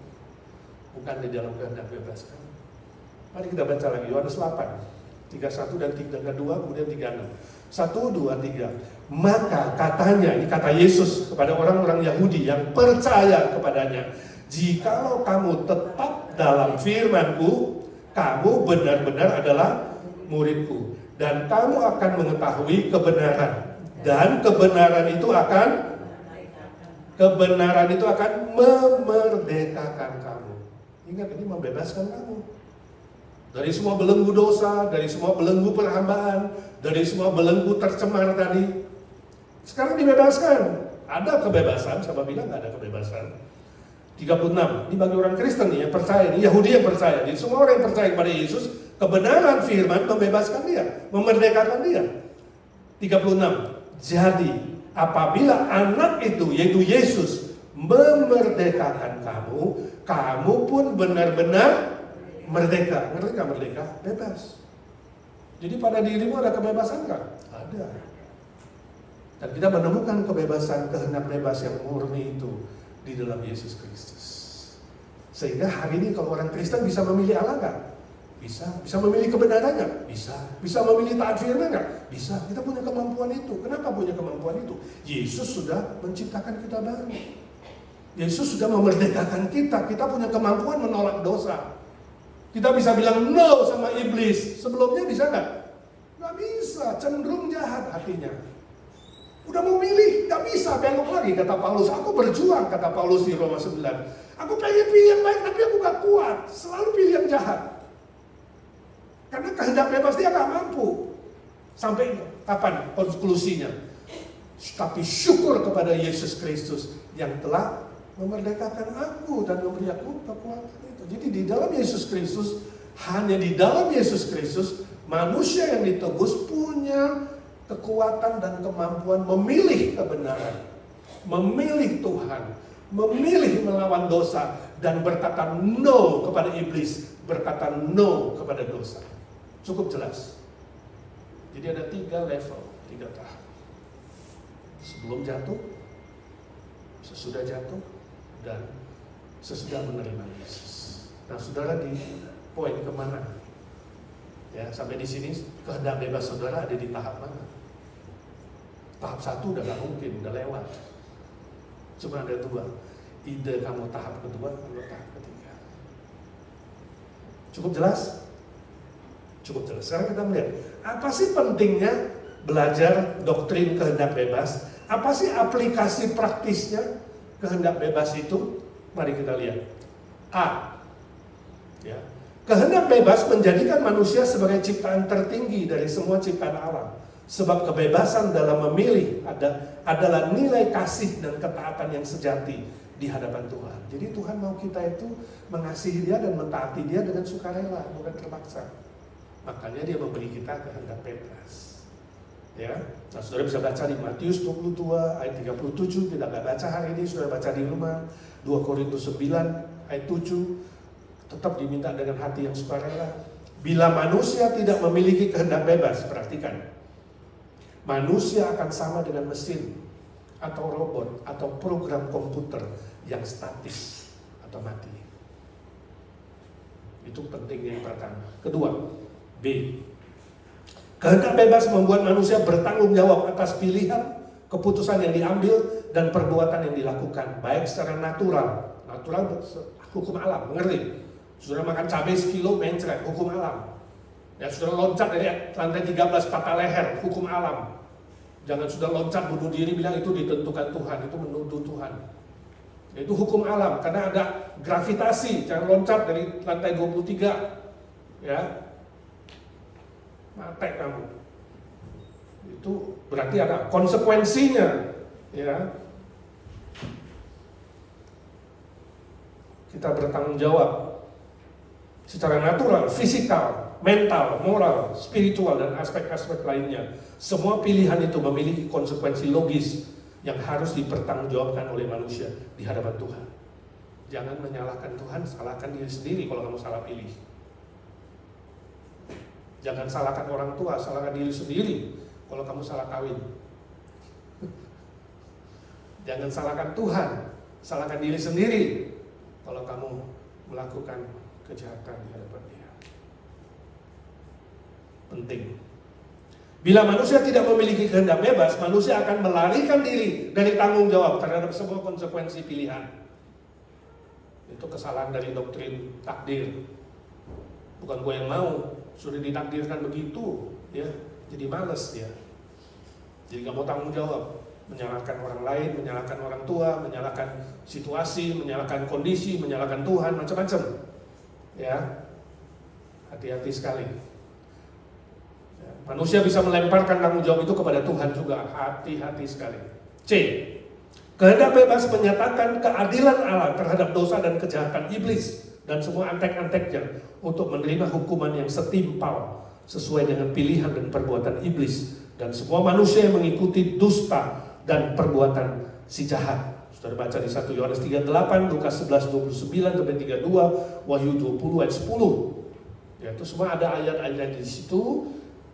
bukan di dalam kehendak bebas kamu. Mari kita baca lagi Yohanes 8. 31 dan 32 kemudian 36. 1, 2, 3. Maka katanya, ini kata Yesus kepada orang-orang Yahudi yang percaya kepadanya, jikalau kamu tetap dalam firman-Ku, kamu benar-benar adalah murid-Ku, dan kamu akan mengetahui kebenaran, dan kebenaran itu akan memerdekakan kamu. Ingat, ini membebaskan kamu dari semua belenggu dosa, dari semua belenggu perhambaan, dari semua belenggu tercemar tadi. Sekarang dibebaskan. Ada kebebasan, sama bilang nggak ada kebebasan. 36, ini bagi orang Kristen nih yang percaya, ini Yahudi yang percaya. Jadi semua orang yang percaya kepada Yesus, kebenaran firman membebaskan dia, memerdekakan dia. 36, jadi apabila anak itu, yaitu Yesus, memerdekakan kamu, kamu pun benar-benar merdeka. Ngerti gak merdeka? Bebas. Jadi pada dirimu ada kebebasan gak? Ada. Dan kita menemukan kebebasan, kehendak bebas yang murni itu di dalam Yesus Kristus. Sehingga hari ini kalau orang Kristen bisa memilih Allah gak? Bisa. Bisa memilih kebenaran gak? Bisa. Bisa memilih taat firman gak? Bisa. Kita punya kemampuan itu. Kenapa punya kemampuan itu? Yesus sudah menciptakan kita baru. Yesus sudah memerdekakan kita. Kita punya kemampuan menolak dosa. Kita bisa bilang no sama iblis. Sebelumnya bisa nggak? Nggak bisa, cenderung jahat hatinya. Udah mau milih, nggak bisa, belok lagi, kata Paulus. Aku berjuang, kata Paulus di Roma 9. Aku pengen pilih yang baik, tapi aku nggak kuat. Selalu pilih yang jahat. Karena kehendak bebas dia nggak mampu. Sampai kapan konklusinya? Tapi syukur kepada Yesus Kristus yang telah memerdekakan aku dan memberi aku kekuatan itu. Jadi di dalam Yesus Kristus, hanya di dalam Yesus Kristus, manusia yang ditebus punya kekuatan dan kemampuan memilih kebenaran, memilih Tuhan, memilih melawan dosa, dan berkata no kepada iblis, berkata no kepada dosa. Cukup jelas. Jadi ada 3 level, 3 tahap. Sebelum jatuh, sesudah jatuh, dan sesudah menerima Yesus. Nah, saudara di poin kemana? Ya, sampai di sini kehendak bebas saudara ada di tahap mana? Tahap 1 udah gak mungkin, udah lewat. Cuma ada 2. Ide kamu tahap kedua, atau tahap ketiga. Cukup jelas? Cukup jelas. Sekarang kita melihat, apa sih pentingnya belajar doktrin kehendak bebas? Apa sih aplikasi praktisnya kehendak bebas itu? Mari kita lihat. A. Ya. Kehendak bebas menjadikan manusia sebagai ciptaan tertinggi dari semua ciptaan alam. Sebab kebebasan dalam memilih adalah nilai kasih dan ketaatan yang sejati di hadapan Tuhan. Jadi Tuhan mau kita itu mengasihi Dia dan mentaati Dia dengan sukarela, bukan terpaksa. Makanya Dia memberi kita kehendak bebas. Ya, nah saudara bisa baca di Matius 22 ayat 37, tidak baca hari ini, sudah baca di rumah. 2 Korintus 9 ayat 7, tetap diminta dengan hati yang sukarela. Bila manusia tidak memiliki kehendak bebas, perhatikan, manusia akan sama dengan mesin atau robot atau program komputer yang statis atau mati. Itu penting yang pertama. Kedua, B. Kehendak bebas membuat manusia bertanggung jawab atas pilihan, keputusan yang diambil, dan perbuatan yang dilakukan, baik secara natural hukum alam, mengerti? Sudah makan cabai sekilo mencret, hukum alam. Ya, sudah loncat dari lantai 13 patah leher, hukum alam. Jangan sudah loncat bunuh diri bilang itu ditentukan Tuhan, itu menuduh Tuhan. Itu hukum alam, karena ada gravitasi, jangan loncat dari lantai 23. Ya, mati kamu. Itu berarti ada konsekuensinya. Ya, kita bertanggung jawab secara natural, fisikal, mental, moral, spiritual, dan aspek-aspek lainnya. Semua pilihan itu memiliki konsekuensi logis yang harus dipertanggungjawabkan oleh manusia di hadapan Tuhan. Jangan menyalahkan Tuhan, salahkan diri sendiri kalau kamu salah pilih. Jangan salahkan orang tua, salahkan diri sendiri kalau kamu salah kawin. Jangan salahkan Tuhan, salahkan diri sendiri kalau kamu melakukan kejahatan di hadapan Dia. Penting. Bila manusia tidak memiliki kehendak bebas, manusia akan melarikan diri dari tanggung jawab terhadap semua konsekuensi pilihan. Itu kesalahan dari doktrin takdir. Bukan gue yang mau, sudah ditakdirkan begitu, ya. Jadi males dia. Jadi gak mau tanggung jawab, menyalahkan orang lain, menyalahkan orang tua, menyalahkan situasi, menyalahkan kondisi, menyalahkan Tuhan, macam-macam. Ya, hati-hati sekali. Manusia bisa melemparkan tanggung jawab itu kepada Tuhan juga. Hati-hati sekali. C. Kehendak bebas menyatakan keadilan Allah terhadap dosa dan kejahatan iblis dan semua antek-anteknya untuk menerima hukuman yang setimpal sesuai dengan pilihan dan perbuatan iblis dan semua manusia yang mengikuti dusta dan perbuatan si jahat. Sudah baca di 1 Yohanes 3:8, Lukas 11:29-32, Wahyu 20 ayat 10. Ya, itu semua ada ayat-ayat di situ.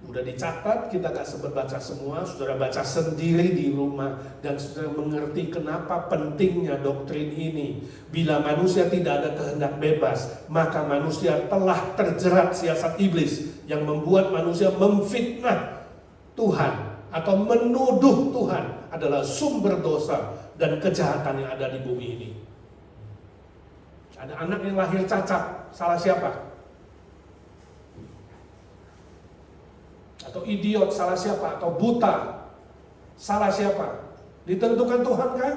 Udah dicatat, kita gak sempat baca semua. Saudara baca sendiri di rumah dan saudara mengerti kenapa pentingnya doktrin ini. Bila manusia tidak ada kehendak bebas, maka manusia telah terjerat siasat iblis yang membuat manusia memfitnah Tuhan atau menuduh Tuhan adalah sumber dosa dan kejahatan yang ada di bumi ini. Ada anak yang lahir cacat, salah siapa? Atau idiot, salah siapa? Atau buta, salah siapa? Ditentukan Tuhan kan?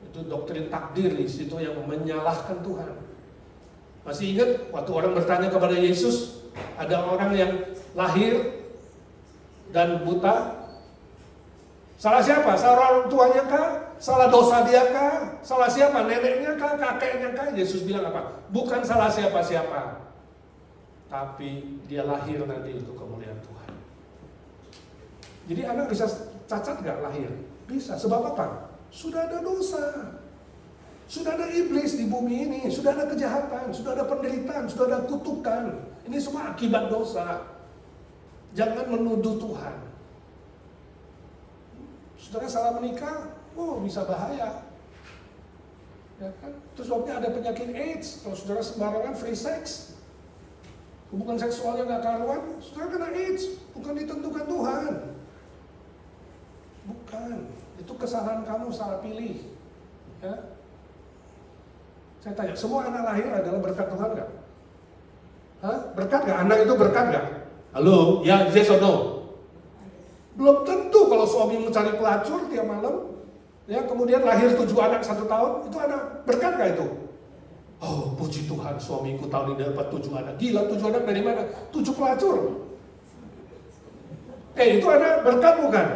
Itu doktrin takdir di situ yang menyalahkan Tuhan. Masih ingat waktu orang bertanya kepada Yesus, ada orang yang lahir dan buta, salah siapa? Salah orang tuanya kah? Salah dosa dia kah? Salah siapa? Neneknya kah? Kakeknya kah? Yesus bilang apa? Bukan salah siapa-siapa, tapi dia lahir nanti untuk kemuliaan Tuhan. Jadi anak bisa cacat gak lahir? Bisa. Sebab apa? Sudah ada dosa, sudah ada iblis di bumi ini, sudah ada kejahatan, sudah ada penderitaan, sudah ada kutukan. Ini semua akibat dosa. Jangan menuduh Tuhan. Saudara salah menikah, bisa bahaya. Ya kan? Terus waktu ada penyakit AIDS, kalau saudara sembarangan free sex, hubungan seksualnya gak karuan, saudara kena AIDS, bukan ditentukan Tuhan. Bukan, itu kesalahan kamu, salah pilih. Ya. Saya tanya, semua anak lahir adalah berkat Tuhan gak? Hah? Berkat gak? Anak itu berkat gak? Halo? Ya, yes or no? Belum tentu kalau suami mencari pelacur tiap malam, ya kemudian lahir 7 anak 1 tahun, itu anak berkat gak itu? Oh, puji Tuhan, suamiku tahun ini dapat 7 anak. Gila, 7 anak dari mana? 7 pelacur. Itu anak berkat bukan?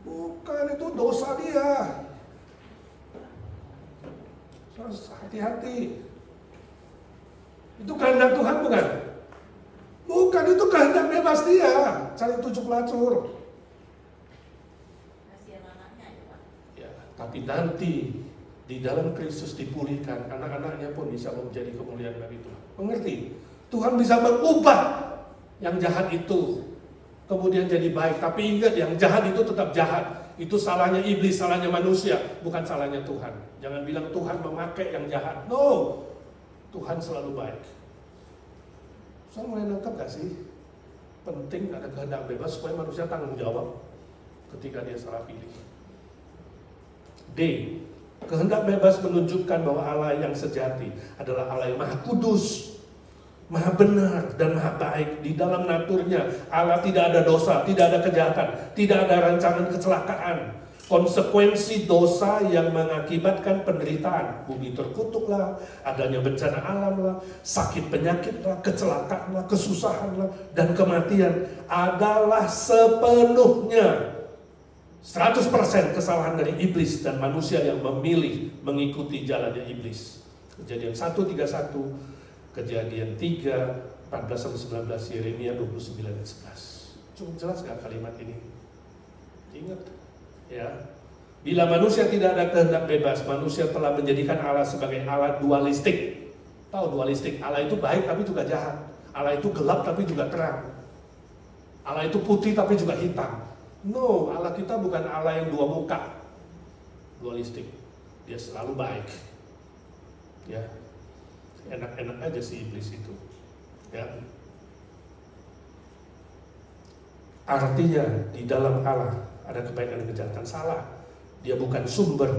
Bukan, itu dosa dia. Hati-hati. Itu kehendak Tuhan bukan? Bukan, itu kehendak bebas dia. Cari 7 pelacur. Ya, tapi nanti di dalam Kristus dipulihkan, anak-anaknya pun bisa menjadi kemuliaan bagi Tuhan. Mengerti? Tuhan bisa mengubah yang jahat itu kemudian jadi baik. Tapi ingat, yang jahat itu tetap jahat. Itu salahnya iblis, salahnya manusia, bukan salahnya Tuhan. Jangan bilang Tuhan memakai yang jahat. No, Tuhan selalu baik. Saya mulai nangkep gak sih? Penting ada kehendak bebas supaya manusia tanggung jawab ketika dia salah pilih. D. Kehendak bebas menunjukkan bahwa Allah yang sejati adalah Allah yang maha kudus, maha benar, dan maha baik. Di dalam naturnya Allah tidak ada dosa, tidak ada kejahatan, tidak ada rancangan kecelakaan. Konsekuensi dosa yang mengakibatkan penderitaan, bumi terkutuklah, adanya bencana alam lah, sakit penyakit lah, kecelakaan lah, kesusahan lah, dan kematian adalah sepenuhnya 100% kesalahan dari iblis dan manusia yang memilih mengikuti jalannya iblis. Kejadian 1:31, Kejadian 3:14-19, Yeremia 29:11. Cukup jelas gak kalimat ini? Ingat ya, bila manusia tidak ada kehendak bebas, manusia telah menjadikan Allah sebagai Allah dualistik. Tahu dualistik? Allah itu baik tapi juga jahat. Allah itu gelap tapi juga terang. Allah itu putih tapi juga hitam. No, Allah kita bukan Allah yang dua muka. Dualistik. Dia selalu baik. Ya. Enak-enak aja si iblis itu. Ya. Artinya di dalam Allah ada kebaikan dan kejahatan. Salah. Dia bukan sumber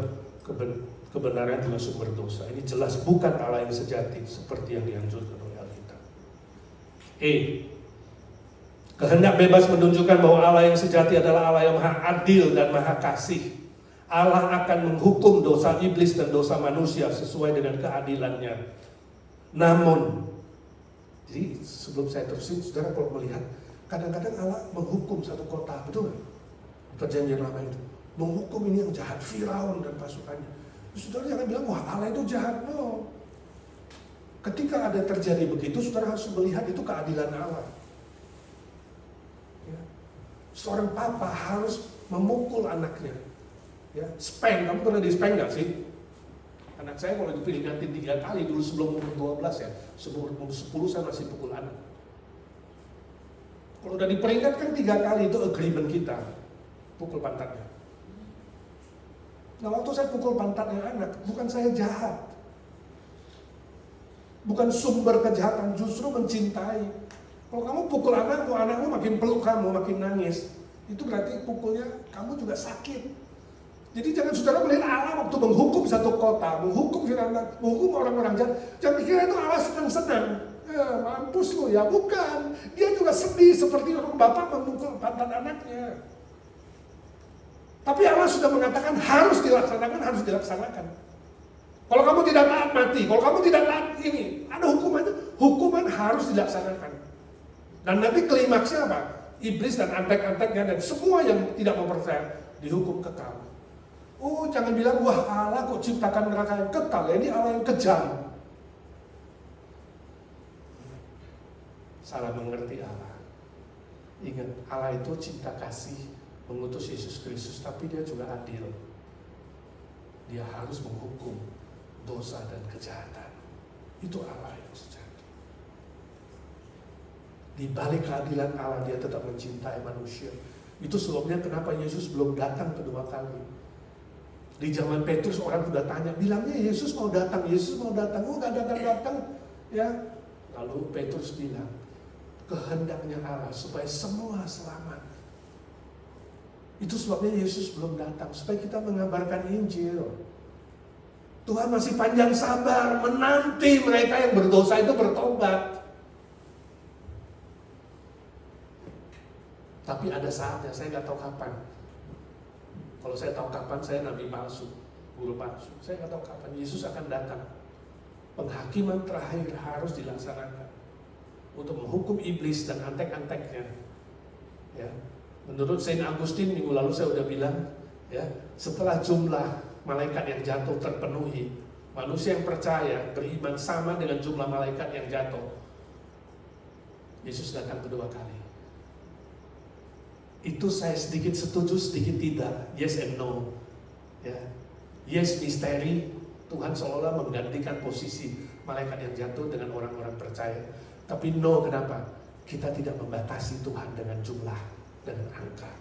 kebenaran, juga sumber dosa. Ini jelas bukan Allah yang sejati seperti yang dianjurkan oleh Alkitab. Kehendak bebas menunjukkan bahwa Allah yang sejati adalah Allah yang maha adil dan maha kasih. Allah akan menghukum dosa iblis dan dosa manusia sesuai dengan keadilannya. Namun, jadi sebelum saya terusin, saudara kalau melihat, kadang-kadang Allah menghukum satu kota, betul nggak? Perjanjian lama itu menghukum ini yang jahat, Firaun dan pasukannya. Saudara jangan bilang wah Allah itu jahat. No. Ketika ada terjadi begitu, saudara harus melihat itu keadilan Allah. Ya. Seorang papa harus memukul anaknya. Ya, spank, kamu pernah di spank nggak sih? Anak saya kalau diperingatin 3 kali dulu sebelum umur 12 ya, sebelum umur 10 saya masih pukul anak. Kalau udah diperingatkan 3 kali itu agreement kita. Pukul pantatnya. Nah waktu saya pukul pantatnya anak, bukan saya jahat, bukan sumber kejahatan, justru mencintai. Kalau kamu pukul anakmu makin peluk kamu, makin nangis, itu berarti pukulnya kamu juga sakit. Jadi jangan saudara melihat Allah waktu menghukum satu kota, menghukum Firaun, menghukum orang-orang jahat, jangan pikir itu Allah senang-senang. Mampus lu ya, bukan. Dia juga sedih seperti orang bapak memukul pantat anaknya. Tapi Allah sudah mengatakan harus dilaksanakan. Kalau kamu tidak taat mati, kalau kamu tidak taat ini, ada hukumannya, hukuman harus dilaksanakan. Dan nanti klimaksnya apa? Iblis dan antek-anteknya dan semua yang tidak mempercaya dihukum kekal. Oh jangan bilang, wah Allah kok ciptakan neraka yang kekal, ya, ini Allah yang kejam. Salah mengerti Allah. Ingat, Allah itu cinta kasih, mengutus Yesus Kristus, tapi dia juga adil. Dia harus menghukum dosa dan kejahatan. Itu Allah yang sejati. Di balik keadilan Allah, dia tetap mencintai manusia. Itu sebabnya kenapa Yesus belum datang kedua kali. Di zaman Petrus orang sudah tanya, bilangnya Yesus mau datang, oh gak datang-datang. Ya. Lalu Petrus bilang, kehendaknya Allah supaya semua selamat. Itu sebabnya Yesus belum datang, supaya kita mengabarkan Injil. Tuhan masih panjang sabar menanti mereka yang berdosa itu bertobat. Tapi ada saatnya, saya nggak tahu kapan. Kalau saya tahu kapan, saya nabi palsu, guru palsu. Saya nggak tahu kapan Yesus akan datang. Penghakiman terakhir harus dilaksanakan untuk menghukum iblis dan antek-anteknya. Ya. Menurut Saint Augustine minggu lalu saya udah bilang, ya, setelah jumlah malaikat yang jatuh terpenuhi, manusia yang percaya beriman sama dengan jumlah malaikat yang jatuh. Yesus datang kedua kali. Itu saya sedikit setuju, sedikit tidak. Yes and no. Ya. Yes misteri, Tuhan seolah menggantikan posisi malaikat yang jatuh dengan orang-orang percaya. Tapi no, kenapa? Kita tidak membatasi Tuhan dengan jumlah, dengan angka.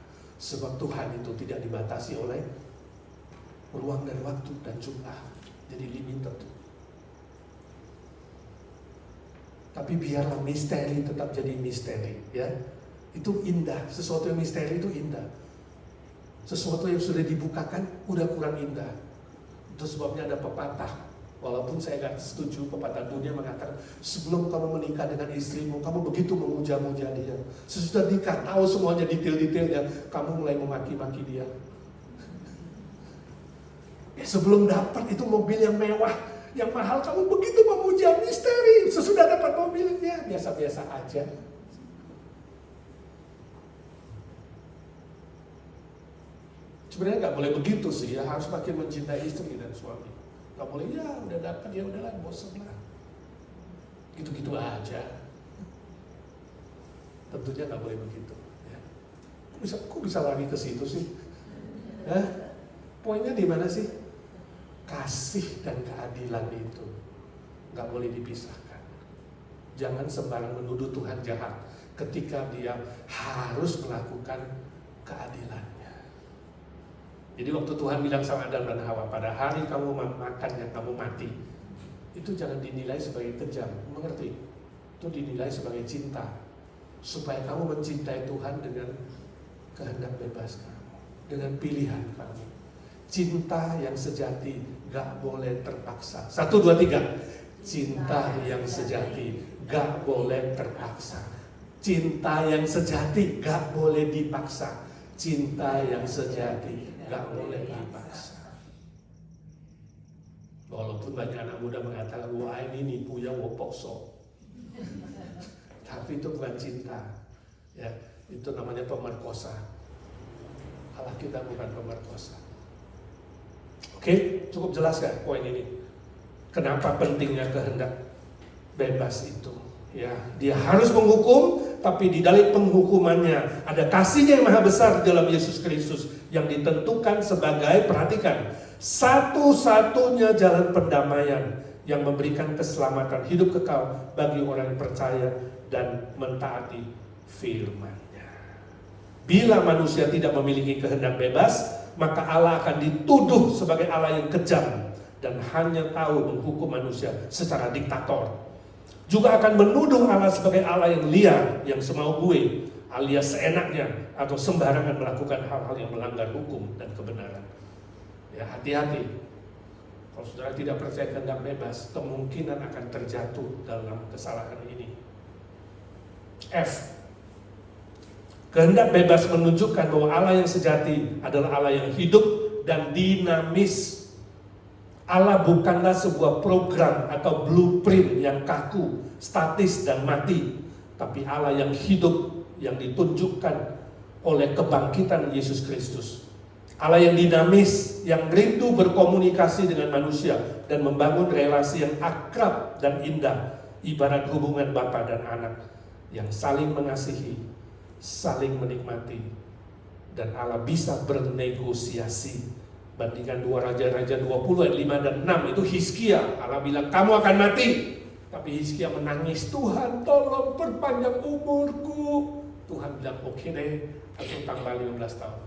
Sebab Tuhan itu tidak dibatasi oleh ruang dan waktu dan jumlah. Jadi limited. Tapi biarlah misteri tetap jadi misteri, ya. Itu indah. Sesuatu yang misteri itu indah. Sesuatu yang sudah dibukakan udah kurang indah. Itu sebabnya ada pepatah. Walaupun saya gak setuju, pepatah dunia mengatakan sebelum kamu menikah dengan istrimu, kamu begitu memuja-muja dia. Sesudah nikah, tahu semuanya detail-detailnya, kamu mulai memaki-maki dia. Sebelum dapat itu mobil yang mewah, yang mahal, kamu begitu memuja, misteri. Sesudah dapat mobilnya, biasa-biasa aja. Sebenarnya gak boleh begitu sih ya, harus makin mencintai istri dan suami. Gak boleh, ya udah dapat, ya udahlah, bosan lah. Gitu-gitu aja. Tentunya gak boleh begitu. Ya. Kok bisa lari ke situ sih? Poinnya di mana sih? Kasih dan keadilan itu gak boleh dipisahkan. Jangan sembarang menuduh Tuhan jahat ketika dia harus melakukan keadilannya. Jadi waktu Tuhan bilang sama Adam dan Hawa, pada hari kamu makan yang kamu mati, itu jangan dinilai sebagai kejam, mengerti? Itu dinilai sebagai cinta, supaya kamu mencintai Tuhan dengan kehendak bebas kamu, dengan pilihan kamu. Cinta yang sejati gak boleh terpaksa. 1, 2, 3. Cinta yang sejati gak boleh terpaksa. Cinta yang sejati gak boleh dipaksa. Cinta yang sejati gak boleh dipaksa. Walaupun banyak anak muda mengatakan, wah ini nipu ya, wopokso. Tapi itu bukan cinta, ya, itu namanya pemerkosa. Allah kita bukan pemerkosa. Oke, cukup jelas kan poin ini? Kenapa pentingnya kehendak bebas itu? Ya, dia harus menghukum, tapi di dalam penghukumannya ada kasihnya yang maha besar dalam Yesus Kristus yang ditentukan sebagai, perhatikan, satu-satunya jalan pendamaian yang memberikan keselamatan hidup kekal bagi orang yang percaya dan mentaati firman-Nya. Bila manusia tidak memiliki kehendak bebas, maka Allah akan dituduh sebagai Allah yang kejam dan hanya tahu menghukum manusia secara diktator. Juga akan menuduh Allah sebagai Allah yang liar, yang semau gue, alias seenaknya, atau sembarangan melakukan hal-hal yang melanggar hukum dan kebenaran. Ya, hati-hati. Kalau saudara tidak percaya kehendak bebas, kemungkinan akan terjatuh dalam kesalahan ini. F. Kehendak bebas menunjukkan bahwa Allah yang sejati adalah Allah yang hidup dan dinamis. Allah bukanlah sebuah program atau blueprint yang kaku, statis dan mati, tapi Allah yang hidup, yang ditunjukkan oleh kebangkitan Yesus Kristus. Allah yang dinamis, yang rindu berkomunikasi dengan manusia dan membangun relasi yang akrab dan indah, ibarat hubungan bapa dan anak yang saling mengasihi, saling menikmati, dan Allah bisa bernegosiasi. Bandingkan 2 Raja-Raja 20 ayat 5 dan 6 itu Hizkia. Allah bilang kamu akan mati. Tapi Hizkia menangis, Tuhan tolong perpanjang umurku. Tuhan bilang oke deh, aku tambah 15 tahun.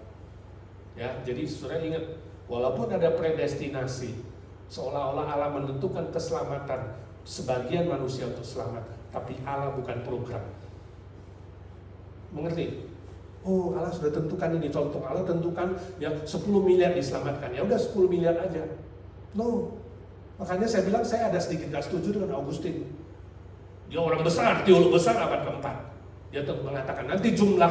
Ya, jadi saudara ingat, walaupun ada predestinasi, seolah-olah Allah menentukan keselamatan sebagian manusia untuk selamat, tapi Allah bukan program. Mengerti? Oh, Allah sudah tentukan ini, contoh Allah tentukan ya 10 miliar diselamatkan, ya udah 10 miliar aja. No. Makanya saya bilang saya ada sedikit gak setuju dengan Augustine. Dia orang besar, teolog besar abad keempat. Dia mengatakan nanti jumlah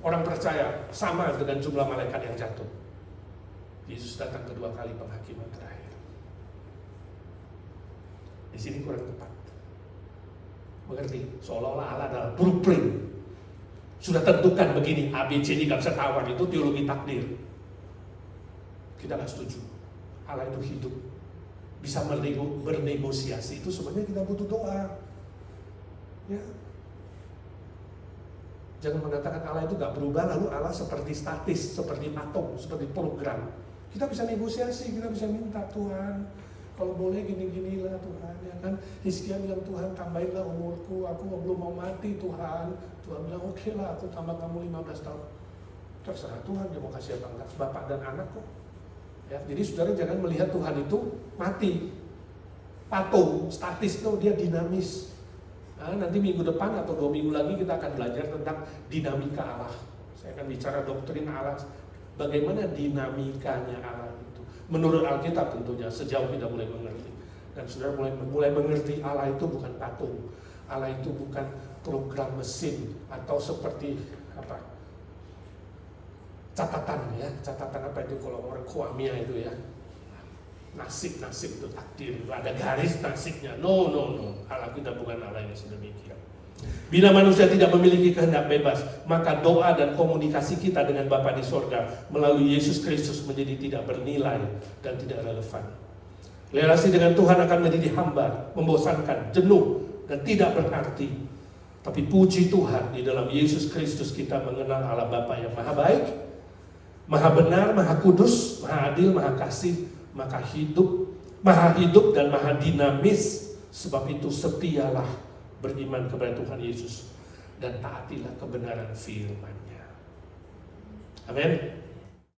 orang percaya sama dengan jumlah malaikat yang jatuh. Yesus datang kedua kali penghakiman terakhir. Di sini kurang tepat. Mengerti? Seolah-olah Allah adalah blueprint. Sudah tentukan begini, ABC gak bisa tawar, itu teologi takdir. Kita gak setuju. Allah itu hidup, bisa bernegosiasi. Itu sebenarnya kita butuh doa. Ya. Jangan mengatakan Allah itu gak berubah, lalu Allah seperti statis, seperti patung, seperti program. Kita bisa negosiasi, kita bisa minta Tuhan, kalau boleh gini-gini lah Tuhan, ya kan. Hizkia bilang Tuhan tambahinlah umurku, aku belum mau mati Tuhan. Tuhan bilang oke lah, aku tambah kamu 15 tahun. Terserah Tuhan dia mau kasih apa enggak, bapak dan anak kok. Ya, jadi saudara jangan melihat Tuhan itu mati, patung, statis, no, dia dinamis. Nah, nanti minggu depan atau 2 minggu lagi kita akan belajar tentang dinamika Allah. Saya akan bicara doktrin Allah, bagaimana dinamikanya Allah itu. Menurut Alkitab tentunya, sejauh kita mulai mengerti. Dan saudara mulai mengerti Allah itu bukan patung, Allah itu bukan program mesin atau seperti apa? Catatan ya, catatan apa itu kalau orang Kwamia itu ya, nasib itu takdir, itu ada garis nasibnya. No, Allah kita bukan Allah yang sedemikian. Bila manusia tidak memiliki kehendak bebas, maka doa dan komunikasi kita dengan Bapa di sorga melalui Yesus Kristus menjadi tidak bernilai dan tidak relevan. Relasi dengan Tuhan akan menjadi hambar, membosankan, jenuh, dan tidak berarti. Tapi puji Tuhan, di dalam Yesus Kristus kita mengenal Allah Bapa yang maha baik, maha benar, maha kudus, maha adil, maha kasih, maha hidup dan maha dinamis. Sebab itu setialah beriman kepada Tuhan Yesus dan taatilah kebenaran firman-Nya. Amin.